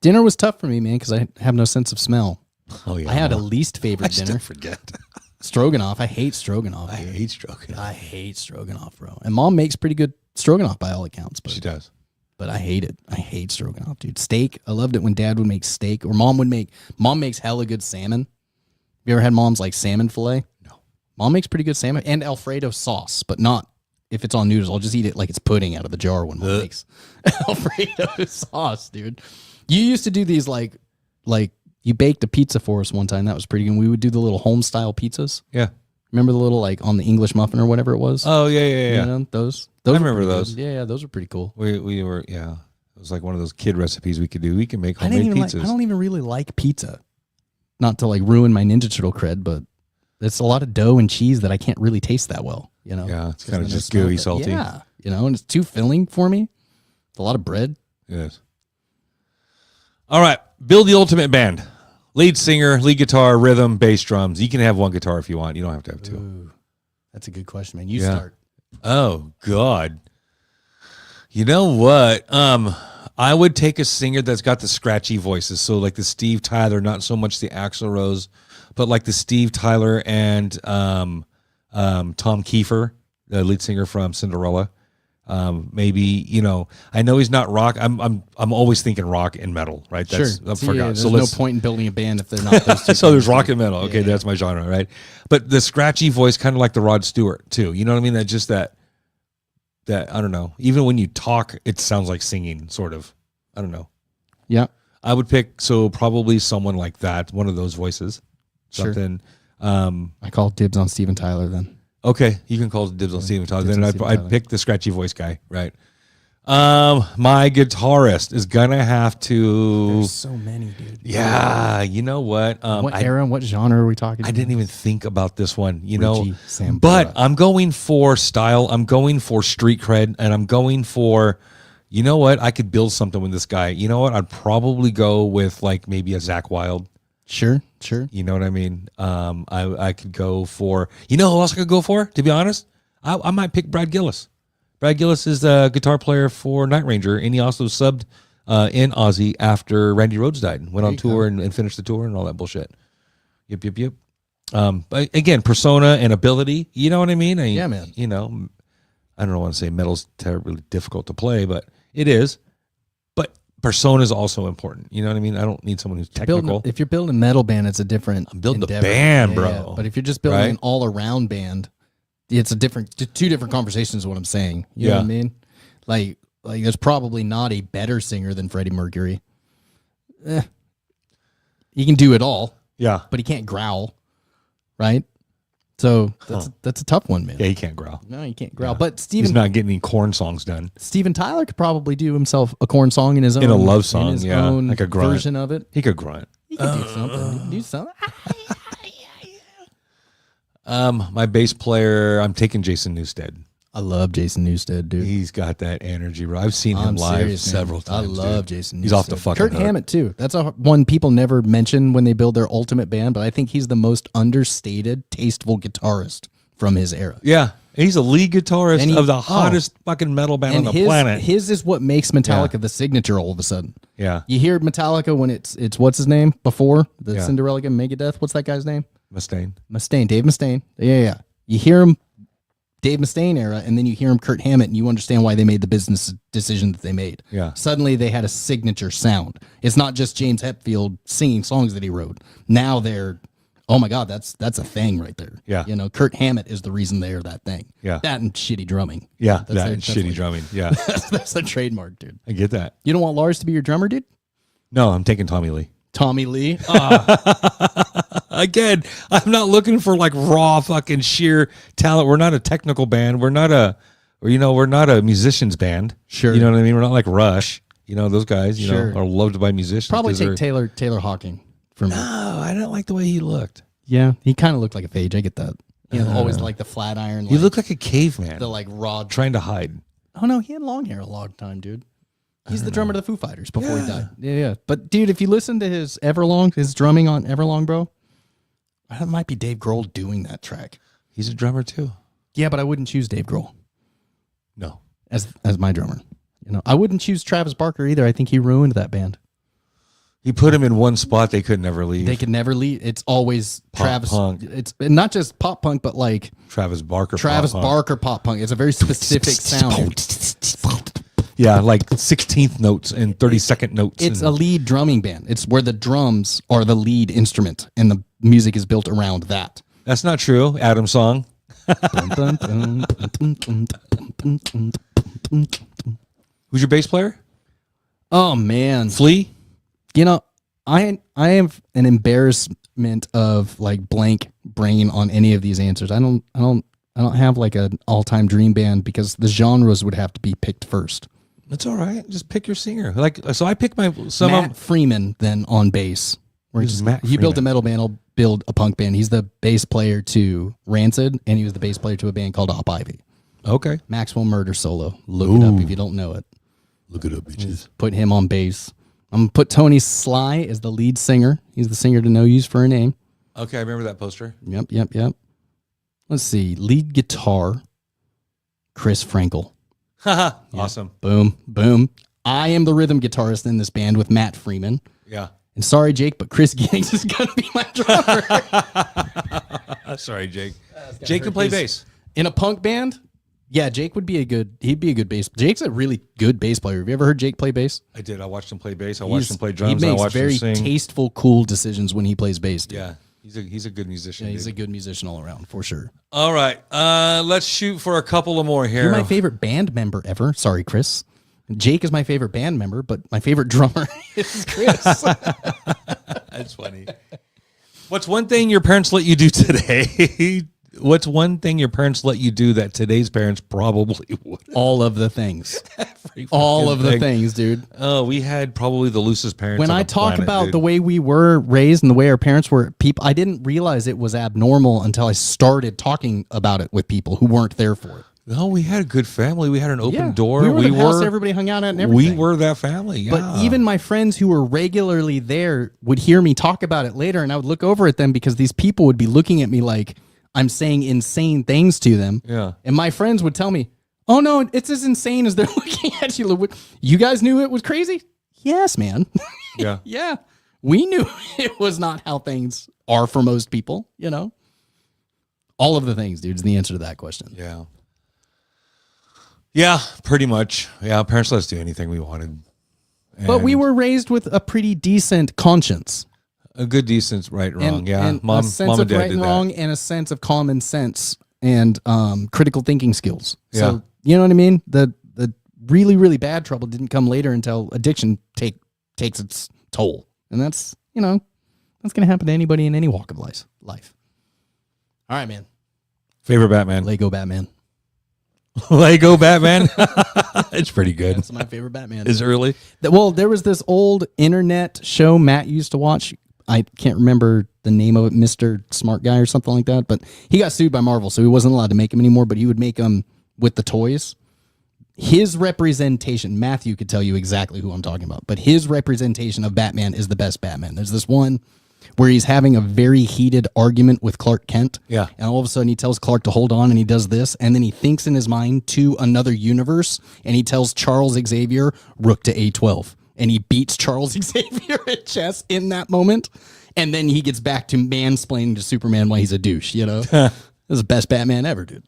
Speaker 1: Dinner was tough for me, man, because I have no sense of smell.
Speaker 2: Oh, yeah.
Speaker 1: I had a least favorite dinner.
Speaker 2: I forget.
Speaker 1: Stroganoff. I hate stroganoff.
Speaker 2: I hate stroganoff.
Speaker 1: I hate stroganoff, bro. And Mom makes pretty good stroganoff by all accounts. But
Speaker 2: she does.
Speaker 1: But I hate it. I hate stroganoff, dude. Steak. I loved it when Dad would make steak, or Mom would make. Mom makes hella good salmon. Have you ever had Mom's like salmon fillet?
Speaker 2: No.
Speaker 1: Mom makes pretty good salmon and Alfredo sauce, but not if it's on noodles. I'll just eat it like it's pudding out of the jar when Mom makes Alfredo sauce, dude. You used to do these like you baked a pizza for us one time. That was pretty good. We would do the little home style pizzas.
Speaker 2: Yeah.
Speaker 1: Remember the little like on the English muffin or whatever it was?
Speaker 2: Oh yeah.
Speaker 1: You know, those
Speaker 2: I remember those.
Speaker 1: Yeah, those were pretty cool.
Speaker 2: We were It was like one of those kid recipes we could do. We can make homemade pizzas.
Speaker 1: I don't even really like pizza. Not to like ruin my Ninja Turtle cred, but it's a lot of dough and cheese that I can't really taste that well. You know?
Speaker 2: Yeah, it's kind of just gooey, salty.
Speaker 1: Yeah, and it's too filling for me. It's a lot of bread.
Speaker 2: Yes. All right, build the ultimate band. Lead singer, lead guitar, rhythm, bass, drums. You can have one guitar if you want. You don't have to have 2.
Speaker 1: Ooh, that's a good question, man. You start.
Speaker 2: Oh, God. You know what? I would take a singer that's got the scratchy voices. So like the Steve Tyler, not so much the Axl Rose, but like the Steve Tyler and Tom Kiefer, the lead singer from Cinderella. Maybe, I know he's not rock. I'm always thinking rock and metal, right? That's,
Speaker 1: sure.
Speaker 2: I forgot.
Speaker 1: There's no point in building a band if they're not those two.
Speaker 2: So there's rock and metal. Okay, that's my genre, right? But the scratchy voice, kind of like the Rod Stewart too. You know what I mean? That just that that I don't know. Even when you talk, it sounds like singing, sort of. I don't know.
Speaker 1: Yeah.
Speaker 2: I would pick probably someone like that, one of those voices.
Speaker 1: Sure.
Speaker 2: Something.
Speaker 1: I call dibs on Steven Tyler then.
Speaker 2: Okay, you can call dibs on Steven Tyler. Then I'd pick the scratchy voice guy, right? My guitarist is gonna have to.
Speaker 1: There's so many, dude.
Speaker 2: Yeah, you know what?
Speaker 1: What era and what genre are we talking?
Speaker 2: I didn't even think about this one,
Speaker 1: Richie Sambora.
Speaker 2: but I'm going for style. I'm going for street cred, and I'm going for, you know what? I could build something with this guy. You know what? I'd probably go with like maybe a Zach Wilde.
Speaker 1: Sure.
Speaker 2: You know what I mean? I could go for, you know who else I could go for? To be honest, I might pick Brad Gillis. Brad Gillis is the guitar player for Night Ranger, and he also subbed in Ozzy after Randy Rhoads died. Went on tour and finished the tour and all that bullshit. Yep. But again, persona and ability. You know what I mean?
Speaker 1: Yeah, man.
Speaker 2: You know, I don't want to say metal's terribly difficult to play, but it is. But persona is also important. You know what I mean? I don't need someone who's technical.
Speaker 1: If you're building a metal band, it's a different.
Speaker 2: I'm building
Speaker 1: endeavor.
Speaker 2: a band, bro.
Speaker 1: Yeah. But if you're just building
Speaker 2: Right?
Speaker 1: an all-around band, it's a two different conversations. Is what I'm saying. You know what I mean? Like there's probably not a better singer than Freddie Mercury. He can do it all.
Speaker 2: Yeah.
Speaker 1: But he can't growl, right? So that's a tough one, man.
Speaker 2: Yeah, he can't growl.
Speaker 1: No, he can't growl. But
Speaker 2: He's not getting any Korn songs done.
Speaker 1: Steven Tyler could probably do himself a Korn song in his own,
Speaker 2: In a love song,
Speaker 1: in his
Speaker 2: yeah,
Speaker 1: own
Speaker 2: like a grunt.
Speaker 1: version of it.
Speaker 2: He could grunt.
Speaker 1: He could do something. He could do something.
Speaker 2: My bass player, I'm taking Jason Newsted.
Speaker 1: I love Jason Newsted, dude.
Speaker 2: He's got that energy, bro. I've seen him
Speaker 1: I'm
Speaker 2: live
Speaker 1: serious, man.
Speaker 2: several times.
Speaker 1: I love
Speaker 2: dude.
Speaker 1: Jason Newsted.
Speaker 2: He's off the fucking
Speaker 1: Kurt
Speaker 2: hook.
Speaker 1: Hammett too. That's one people never mention when they build their ultimate band, but I think he's the most understated, tasteful guitarist from his era.
Speaker 2: Yeah, he's a lead guitarist
Speaker 1: And
Speaker 2: of the hottest fucking metal band on the planet.
Speaker 1: His is what makes Metallica the signature all of a sudden.
Speaker 2: Yeah,
Speaker 1: You hear Metallica when it's what's his name before the
Speaker 2: Yeah.
Speaker 1: Cinderella Megadeth. What's that guy's name?
Speaker 2: Mustaine.
Speaker 1: Mustaine, Dave Mustaine. Yeah. You hear him, Dave Mustaine era, and then you hear him, Kurt Hammett, and you understand why they made the business decision that they made.
Speaker 2: Yeah.
Speaker 1: Suddenly they had a signature sound. It's not just James Hetfield singing songs that he wrote. Now they're, oh my God, that's a thing right there.
Speaker 2: Yeah.
Speaker 1: You know, Kurt Hammett is the reason they're that thing.
Speaker 2: Yeah.
Speaker 1: That and shitty drumming.
Speaker 2: Yeah,
Speaker 1: That's
Speaker 2: that shitty drumming. Yeah,
Speaker 1: That's the trademark, dude.
Speaker 2: I get that.
Speaker 1: You don't want Lars to be your drummer, dude?
Speaker 2: No, I'm taking Tommy Lee.
Speaker 1: Tommy Lee.
Speaker 2: Again, I'm not looking for like raw fucking sheer talent. We're not a technical band. We're not a musicians band.
Speaker 1: Sure.
Speaker 2: You know what I mean? We're not like Rush. You know, those guys, you
Speaker 1: Sure.
Speaker 2: know, are loved by musicians.
Speaker 1: Probably
Speaker 2: 'cause
Speaker 1: take
Speaker 2: they're-
Speaker 1: Taylor Hawking for me.
Speaker 2: No, I don't like the way he looked.
Speaker 1: Yeah, he kind of looked like a phage. I get that. You know, always like the flat iron.
Speaker 2: He looked like a caveman
Speaker 1: the like raw.
Speaker 2: trying to hide.
Speaker 1: Oh no, he had long hair a long time, dude. He's the drummer of the Foo Fighters before he died. Yeah. But dude, if you listen to his his drumming on Everlong, bro, that might be Dave Grohl doing that track.
Speaker 2: He's a drummer too.
Speaker 1: Yeah, but I wouldn't choose Dave Grohl
Speaker 2: No.
Speaker 1: as my drummer. You know, I wouldn't choose Travis Barker either. I think he ruined that band.
Speaker 2: He put him in one spot they could never leave.
Speaker 1: They could never leave. It's always
Speaker 2: Pop
Speaker 1: Travis.
Speaker 2: punk.
Speaker 1: It's not just pop punk, but like
Speaker 2: Travis Barker.
Speaker 1: Travis
Speaker 2: pop punk.
Speaker 1: Barker pop punk. It's a very specific sound.
Speaker 2: Yeah, like 16th notes and 32nd notes.
Speaker 1: It's
Speaker 2: and,
Speaker 1: a lead drumming band. It's where the drums are the lead instrument, and the music is built around that.
Speaker 2: That's not true. Adam's song. Who's your bass player?
Speaker 1: Oh man,
Speaker 2: Flea?
Speaker 1: you know, I have an embarrassment of like blank brain on any of these answers. I don't have like an all-time dream band because the genres would have to be picked first.
Speaker 2: It's all right. Just pick your singer. Like, so I pick
Speaker 1: Matt Freeman then on bass. Where
Speaker 2: Who's Matt
Speaker 1: he built a
Speaker 2: Freeman?
Speaker 1: metal band, I'll build a punk band. He's the bass player to Rancid, and he was the bass player to a band called Op Ivy.
Speaker 2: Okay.
Speaker 1: Maxwell Murder solo. Look it up if you don't know it.
Speaker 2: Look it up, bitches.
Speaker 1: Put him on bass. I'm gonna put Tony Sly as the lead singer. He's the singer to no use for a name.
Speaker 2: Okay, I remember that poster.
Speaker 1: Yep. Let's see. Lead guitar, Chris Frankel.
Speaker 2: Haha. Awesome.
Speaker 1: Boom. I am the rhythm guitarist in this band with Matt Freeman.
Speaker 2: Yeah.
Speaker 1: And sorry, Jake, but Chris Giddings is gonna be my drummer.
Speaker 2: Sorry, Jake. Jake can play bass.
Speaker 1: In a punk band, yeah, Jake would be he'd be a good bass. Jake's a really good bass player. Have you ever heard Jake play bass?
Speaker 2: I did. I watched him play bass. I watched him play drums.
Speaker 1: He
Speaker 2: I
Speaker 1: makes
Speaker 2: watched
Speaker 1: very
Speaker 2: him sing.
Speaker 1: tasteful, cool decisions when he plays bass. Dude.
Speaker 2: Yeah. He's a good musician.
Speaker 1: Yeah, he's
Speaker 2: dude.
Speaker 1: a good musician all around for sure.
Speaker 2: All right, let's shoot for a couple of more here.
Speaker 1: You're my favorite band member ever. Sorry, Chris. Jake is my favorite band member, but my favorite drummer is Chris.
Speaker 2: That's funny. What's one thing your parents let you do today? What's one thing your parents let you do that today's parents probably would?
Speaker 1: All of the things. All of the things, dude.
Speaker 2: Oh, we had probably the loosest parents.
Speaker 1: When
Speaker 2: on
Speaker 1: I
Speaker 2: the
Speaker 1: talk
Speaker 2: planet,
Speaker 1: about
Speaker 2: dude.
Speaker 1: the way we were raised and the way our parents were, people, I didn't realize it was abnormal until I started talking about it with people who weren't there for it.
Speaker 2: No, we had a good family. We had an open door.
Speaker 1: We were the house everybody hung out at and everything.
Speaker 2: We were that family. Yeah.
Speaker 1: But even my friends who were regularly there would hear me talk about it later, and I would look over at them because these people would be looking at me like I'm saying insane things to them.
Speaker 2: Yeah.
Speaker 1: And my friends would tell me, "Oh no, it's as insane as they're looking at you. You guys knew it was crazy?" Yes, man.
Speaker 2: Yeah.
Speaker 1: Yeah. We knew it was not how things are for most people, you know? All of the things, dude, is the answer to that question.
Speaker 2: Yeah. Yeah, pretty much. Yeah, parents let us do anything we wanted.
Speaker 1: But we
Speaker 2: And
Speaker 1: were raised with a pretty decent conscience.
Speaker 2: a good, decent, right, wrong.
Speaker 1: And,
Speaker 2: yeah,
Speaker 1: and
Speaker 2: mom,
Speaker 1: a sense
Speaker 2: mom
Speaker 1: of
Speaker 2: and dad
Speaker 1: right
Speaker 2: did
Speaker 1: and
Speaker 2: that.
Speaker 1: wrong and a sense of common sense and critical thinking skills.
Speaker 2: Yeah.
Speaker 1: So, you know what I mean? The really, really bad trouble didn't come later until addiction takes its toll. And that's, you know, that's going to happen to anybody in any walk of life. All right, man.
Speaker 2: Favorite Batman?
Speaker 1: Lego Batman.
Speaker 2: Lego Batman. It's pretty good.
Speaker 1: That's my favorite Batman.
Speaker 2: Is early.
Speaker 1: Well, there was this old internet show Matt used to watch. I can't remember the name of it, Mr. Smart Guy or something like that. But he got sued by Marvel, so he wasn't allowed to make them anymore. But he would make them with the toys. His representation, Matthew could tell you exactly who I'm talking about, but his representation of Batman is the best Batman. There's this one where he's having a very heated argument with Clark Kent.
Speaker 2: Yeah.
Speaker 1: And all of a sudden he tells Clark to hold on and he does this. And then he thinks in his mind to another universe and he tells Charles Xavier, rook to A12. And he beats Charles Xavier at chess in that moment. And then he gets back to mansplaining to Superman why he's a douche, you know? This is the best Batman ever, dude.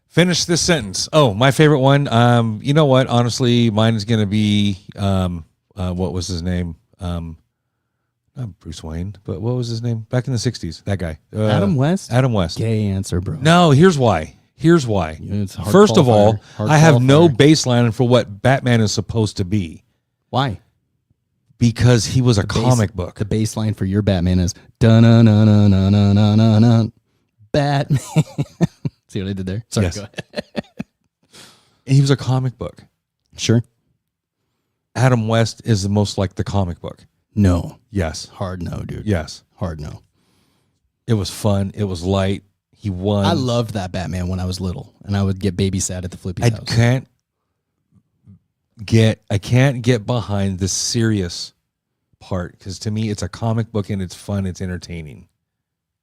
Speaker 2: Finish this sentence. Oh, my favorite one. You know what? Honestly, mine is going to be, what was his name? Not Bruce Wayne, but what was his name? Back in the 60s, that guy.
Speaker 1: Adam West?
Speaker 2: Adam West.
Speaker 1: Gay answer, bro.
Speaker 2: No, here's why. Here's why.
Speaker 1: It's a hard
Speaker 2: First of all,
Speaker 1: qualifier. Hard
Speaker 2: I have no
Speaker 1: qualifier.
Speaker 2: baseline for what Batman is supposed to be
Speaker 1: Why?
Speaker 2: because he was a comic book.
Speaker 1: The baseline for your Batman is dun dun dun dun dun dun dun dun dun. Batman. See what I did there? Sorry,
Speaker 2: Yes.
Speaker 1: go ahead.
Speaker 2: He was a comic book.
Speaker 1: Sure.
Speaker 2: Adam West is the most like the comic book.
Speaker 1: No.
Speaker 2: Yes.
Speaker 1: Hard no, dude.
Speaker 2: Yes.
Speaker 1: Hard no.
Speaker 2: It was fun. It was light. He won.
Speaker 1: I loved that Batman when I was little, and I would get babysat at the Flippy's
Speaker 2: I
Speaker 1: house.
Speaker 2: can't get behind the serious part because to me it's a comic book and it's fun. It's entertaining.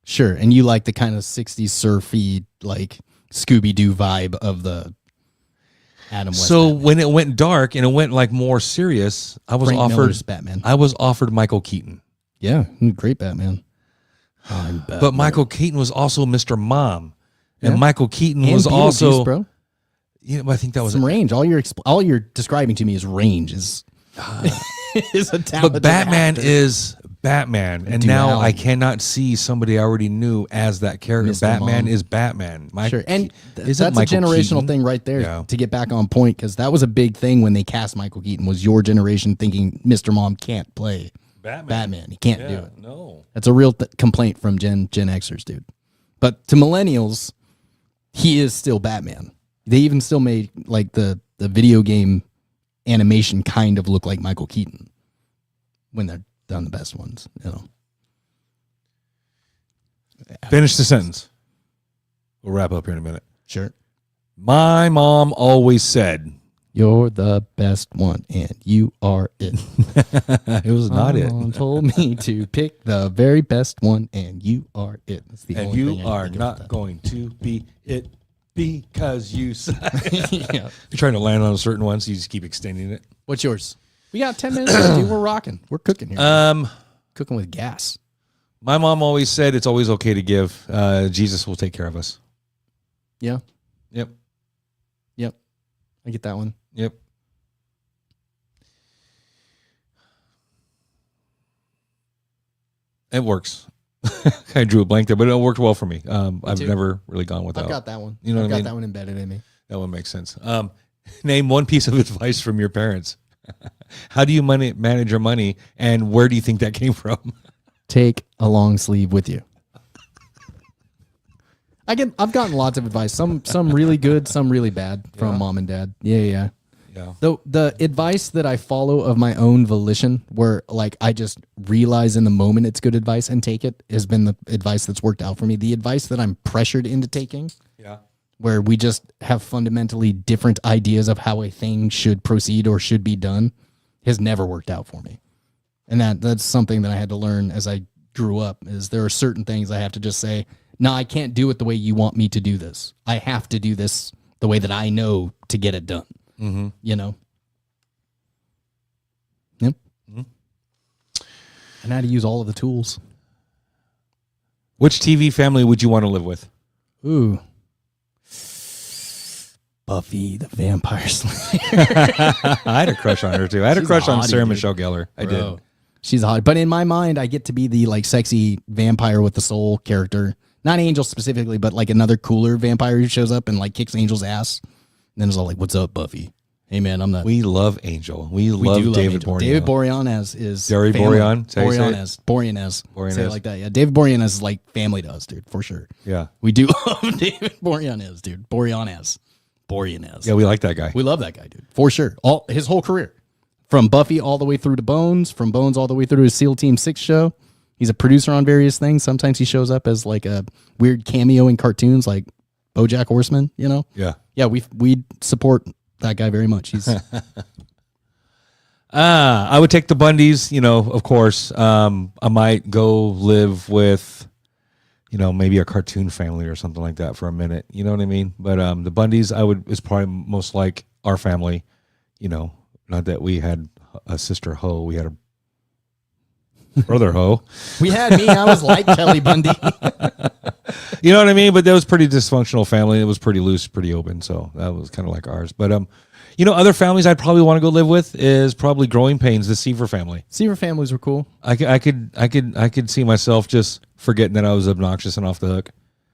Speaker 1: Sure, and you like the kind of 60s surfy, like Scooby-Doo vibe of the Adam West
Speaker 2: So
Speaker 1: Batman.
Speaker 2: when it went dark and it went like more serious, I was
Speaker 1: Frank
Speaker 2: offered
Speaker 1: Miller's Batman.
Speaker 2: I was offered Michael Keaton.
Speaker 1: Yeah, great Batman. I'm Batman.
Speaker 2: But Michael Keaton was also Mr. Mom. And
Speaker 1: Yeah.
Speaker 2: Michael Keaton
Speaker 1: And
Speaker 2: was also
Speaker 1: Beetlejuice, bro.
Speaker 2: You know, I think that was
Speaker 1: Some range. All you're describing to me is range. Is is a talented
Speaker 2: But Batman
Speaker 1: actor.
Speaker 2: is Batman, and now
Speaker 1: duality.
Speaker 2: I cannot see somebody I already knew as that character.
Speaker 1: Mr.
Speaker 2: Batman
Speaker 1: Mom.
Speaker 2: is Batman.
Speaker 1: Sure, and
Speaker 2: Isn't
Speaker 1: that's a
Speaker 2: Michael
Speaker 1: generational
Speaker 2: Keaton?
Speaker 1: thing right there.
Speaker 2: Yeah.
Speaker 1: To get back on point, because that was a big thing when they cast Michael Keaton. Was your generation thinking Mr. Mom can't play Batman? He can't do it.
Speaker 2: No.
Speaker 1: That's a real complaint from Gen Xers, dude. But to millennials, he is still Batman. They even still made like the video game animation kind of look like Michael Keaton when they're done the best ones, you know.
Speaker 2: Finish the sentence. We'll wrap up here in a minute.
Speaker 1: Sure.
Speaker 2: My mom always said,
Speaker 1: You're the best one, and you are it.
Speaker 2: it was not it.
Speaker 1: Mom told me to pick the very best one, and you are it. That's the
Speaker 2: And
Speaker 1: only thing
Speaker 2: you
Speaker 1: I can
Speaker 2: are
Speaker 1: think
Speaker 2: not
Speaker 1: about
Speaker 2: going to be it because you said.
Speaker 1: that. Yeah.
Speaker 2: You're trying to land on a certain one, so you just keep extending it.
Speaker 1: What's yours? We got 10 minutes left, dude. We're rocking. We're cooking here. Cooking with gas.
Speaker 2: My mom always said it's always okay to give. Jesus will take care of us.
Speaker 1: Yeah.
Speaker 2: Yep.
Speaker 1: Yep. I get that one.
Speaker 2: Yep. It works. I drew a blank there, but it worked well for me. I've never really gone without.
Speaker 1: I've got that one.
Speaker 2: You know
Speaker 1: I've
Speaker 2: what I
Speaker 1: got
Speaker 2: mean?
Speaker 1: that one embedded in me.
Speaker 2: That one makes sense. Name one piece of advice from your parents. How do you manage your money, and where do you think that came from?
Speaker 1: Take a long sleeve with you. I've gotten lots of advice. Some really good, some really bad from mom and dad. Yeah. The advice that I follow of my own volition, where like I just realize in the moment it's good advice and take it, has been the advice that's worked out for me. The advice that I'm pressured into taking, where we just have fundamentally different ideas of how a thing should proceed or should be done, has never worked out for me. And that's something that I had to learn as I grew up, is there are certain things I have to just say, no, I can't do it the way you want me to do this. I have to do this the way that I know to get it done. You know? Yep. And how to use all of the tools.
Speaker 2: Which TV family would you want to live with?
Speaker 1: Ooh. Buffy the Vampire Slayer.
Speaker 2: I had a crush on her too. I had a crush on Sarah
Speaker 1: dude.
Speaker 2: Michelle Gellar. I did.
Speaker 1: She's hot. But in my mind, I get to be the like sexy vampire with the soul character. Not Angel specifically, but like another cooler vampire who shows up and like kicks Angel's ass. And then it's all like, "What's up, Buffy? Hey man, I'm not."
Speaker 2: We love Angel. We love David Boreanaz.
Speaker 1: David Boreanaz is
Speaker 2: Jerry Boreanaz.
Speaker 1: Boreanaz. Say it like that. Yeah, David Boreanaz is like family to us, dude, for sure.
Speaker 2: Yeah,
Speaker 1: we do love David Boreanaz, dude. Boreanaz.
Speaker 2: Yeah, we like that guy.
Speaker 1: We love that guy, dude, for sure. His whole career, from Buffy all the way through to Bones, from Bones all the way through to his SEAL Team 6 show. He's a producer on various things. Sometimes he shows up as like a weird cameo in cartoons, like BoJack Horseman. You know? Yeah. We support that guy very much. He's.
Speaker 2: I would take the Bundys. You know, of course. I might go live with, you know, maybe a cartoon family or something like that for a minute. You know what I mean? But the Bundys, is probably most like our family. You know, not that we had a sister Ho, we had a brother Ho.
Speaker 1: We had me. I was like Kelly Bundy.
Speaker 2: You know what I mean? But that was pretty dysfunctional family. It was pretty loose, pretty open. So that was kind of like ours. But you know, other families I'd probably want to go live with is probably Growing Pains, the Seaver family.
Speaker 1: Seaver families were cool.
Speaker 2: I could see myself just forgetting that I was obnoxious and off the hook.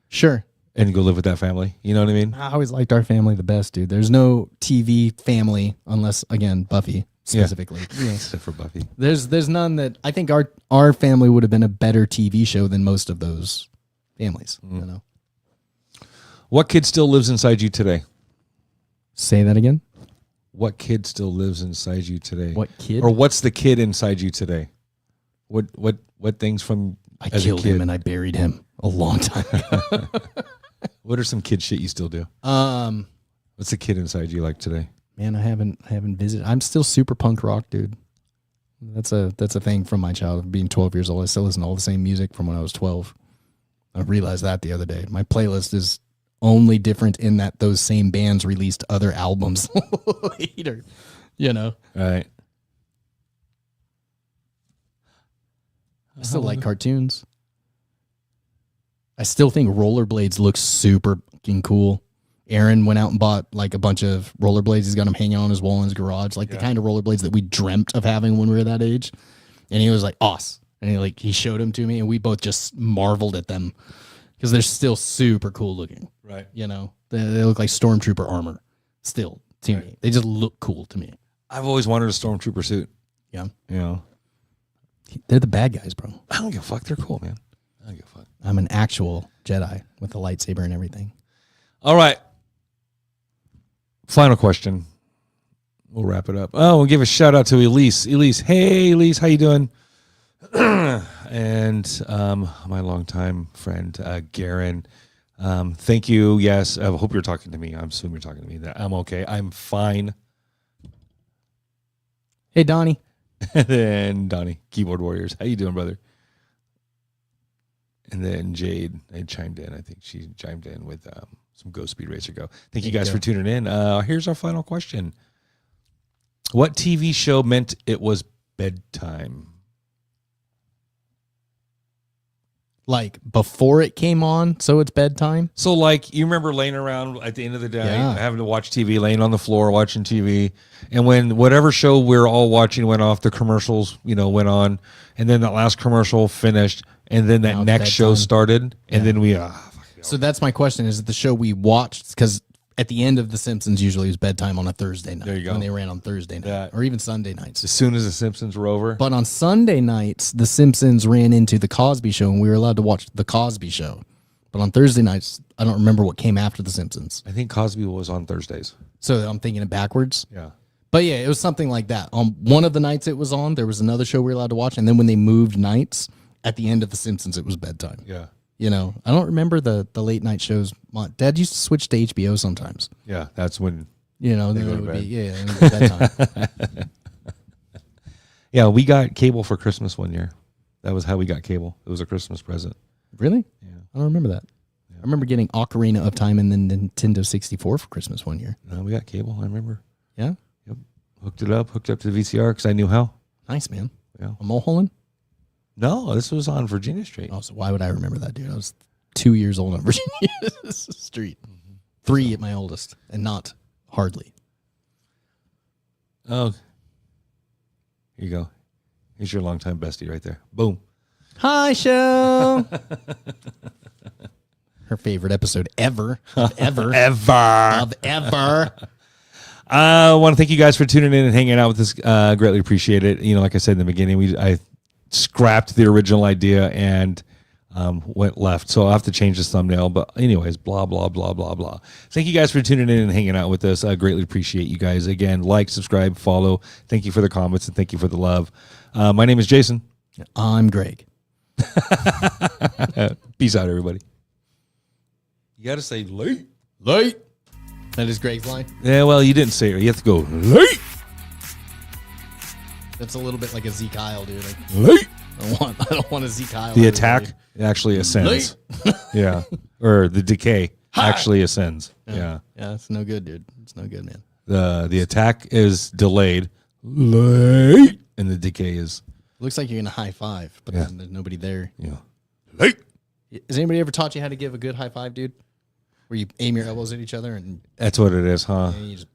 Speaker 1: Sure.
Speaker 2: And go live with that family. You know what I mean?
Speaker 1: I always liked our family the best, dude. There's no TV family unless, again, Buffy specifically.
Speaker 2: Yeah. Except for Buffy.
Speaker 1: There's none that I think our family would have been a better TV show than most of those families. You know.
Speaker 2: What kid still lives inside you today?
Speaker 1: Say that again.
Speaker 2: What kid still lives inside you today?
Speaker 1: What kid?
Speaker 2: Or what's the kid inside you today? What things from
Speaker 1: I killed him and I buried him a long time ago.
Speaker 2: What are some kid shit you still do? What's the kid inside you like today?
Speaker 1: Man, I haven't visited. I'm still super punk rock, dude. That's a thing from my childhood, being 12 years old. I still listen to all the same music from when I was 12. I realized that the other day. My playlist is only different in that those same bands released other albums later, you know?
Speaker 2: Right.
Speaker 1: I still like cartoons. I still think rollerblades look super fucking cool. Aaron went out and bought like a bunch of rollerblades. He's got them hanging on his wall in his garage, like the kind of rollerblades that we dreamt of having when we were that age. And he was like, "Awesome!" And he showed them to me, and we both just marveled at them because they're still super cool looking.
Speaker 2: Right.
Speaker 1: You know, they look like stormtrooper armor. Still, to me, they just look cool to me.
Speaker 2: I've always wanted a stormtrooper suit.
Speaker 1: Yeah.
Speaker 2: You know,
Speaker 1: they're the bad guys, bro.
Speaker 2: I don't give a fuck. They're cool, man. I don't give a fuck.
Speaker 1: I'm an actual Jedi with a lightsaber and everything.
Speaker 2: All right. Final question. We'll wrap it up. Oh, we'll give a shout out to Elise. Elise, hey, Elise, how you doing? And my longtime friend, Garen. Thank you. Yes, I hope you're talking to me. I assume you're talking to me. I'm okay. I'm fine.
Speaker 1: Hey, Donnie.
Speaker 2: And then Donnie, Keyboard Warriors. How you doing, brother? And then Jade, I chimed in. I think she chimed in with some Go Speed Racer Go. Thank you guys for tuning in. Here's our final question. What TV show meant it was bedtime?
Speaker 1: Like before it came on, so it's bedtime?
Speaker 2: So like you remember laying around at the end of the day,
Speaker 1: Yeah.
Speaker 2: having to watch TV, laying on the floor watching TV, and when whatever show we're all watching went off, the commercials, went on, and then that last commercial finished, and then that
Speaker 1: Now it's
Speaker 2: next show
Speaker 1: bedtime.
Speaker 2: started, and then we.
Speaker 1: So that's my question: is it the show we watched? Because at the end of The Simpsons, usually is bedtime on a Thursday night.
Speaker 2: There you go.
Speaker 1: When they ran on Thursday night, or even Sunday nights.
Speaker 2: As soon as the Simpsons were over,
Speaker 1: But on Sunday nights, The Simpsons ran into The Cosby Show, and we were allowed to watch The Cosby Show. But on Thursday nights, I don't remember what came after The Simpsons.
Speaker 2: I think Cosby was on Thursdays.
Speaker 1: So I'm thinking it backwards.
Speaker 2: Yeah.
Speaker 1: But yeah, it was something like that. On one of the nights it was on, there was another show we were allowed to watch. And then when they moved nights, at the end of The Simpsons, it was bedtime.
Speaker 2: Yeah.
Speaker 1: You know, I don't remember the late night shows. Dad used to switch to HBO sometimes.
Speaker 2: Yeah. That's when.
Speaker 1: You know, then
Speaker 2: go
Speaker 1: it
Speaker 2: to
Speaker 1: would
Speaker 2: bed.
Speaker 1: be, yeah, it was bedtime.
Speaker 2: Yeah, we got cable for Christmas one year. That was how we got cable. It was a Christmas present.
Speaker 1: Really?
Speaker 2: Yeah.
Speaker 1: I don't remember that. I remember getting Ocarina of Time and then Nintendo 64 for Christmas one year.
Speaker 2: No, we got cable. I remember.
Speaker 1: Yeah?
Speaker 2: Yep. Hooked up to the VCR because I knew how.
Speaker 1: Nice, man.
Speaker 2: Yeah.
Speaker 1: A Mulholland?
Speaker 2: No, this was on Virginia Street.
Speaker 1: Oh, so why would I remember that, dude? I was 2 years old on Virginia Street. 3 at my oldest, and not hardly.
Speaker 2: Oh, here you go. Here's your longtime bestie right there. Boom.
Speaker 1: Hi, show. Her favorite episode ever. Of ever. Of ever.
Speaker 2: I want to thank you guys for tuning in and hanging out with us. Greatly appreciate it. You know, like I said in the beginning, I scrapped the original idea and went left. So I'll have to change this thumbnail. But anyways, blah, blah, blah, blah, blah. Thank you guys for tuning in and hanging out with us. I greatly appreciate you guys. Again, like, subscribe, follow. Thank you for the comments and thank you for the love. My name is Jason.
Speaker 1: I'm Greg.
Speaker 2: Peace out, everybody. You got to say late.
Speaker 1: Late. That is Greg's line.
Speaker 2: Yeah, well, you didn't say it. You have to go late.
Speaker 1: That's a little bit like a Zeke Kyle, dude. Like,
Speaker 2: Late.
Speaker 1: I don't want a Zeke Kyle.
Speaker 2: The attack actually ascends. Yeah. Or the decay actually ascends. Yeah.
Speaker 1: Yeah, it's no good, dude. It's no good, man.
Speaker 2: The attack is delayed. Late. And the decay is.
Speaker 1: Looks like you're going to high five, but then there's nobody there.
Speaker 2: Yeah. Late.
Speaker 1: Has anybody ever taught you how to give a good high five, dude? Where you aim your elbows at each other and
Speaker 2: That's what it is, huh?
Speaker 1: you just.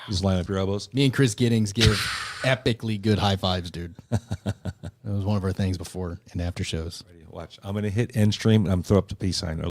Speaker 2: Just line up your elbows.
Speaker 1: Me and Chris Giddings give epically good high fives, dude. That was one of our things before and after shows.
Speaker 2: Watch. I'm going to hit end stream and I'm throw up the peace sign.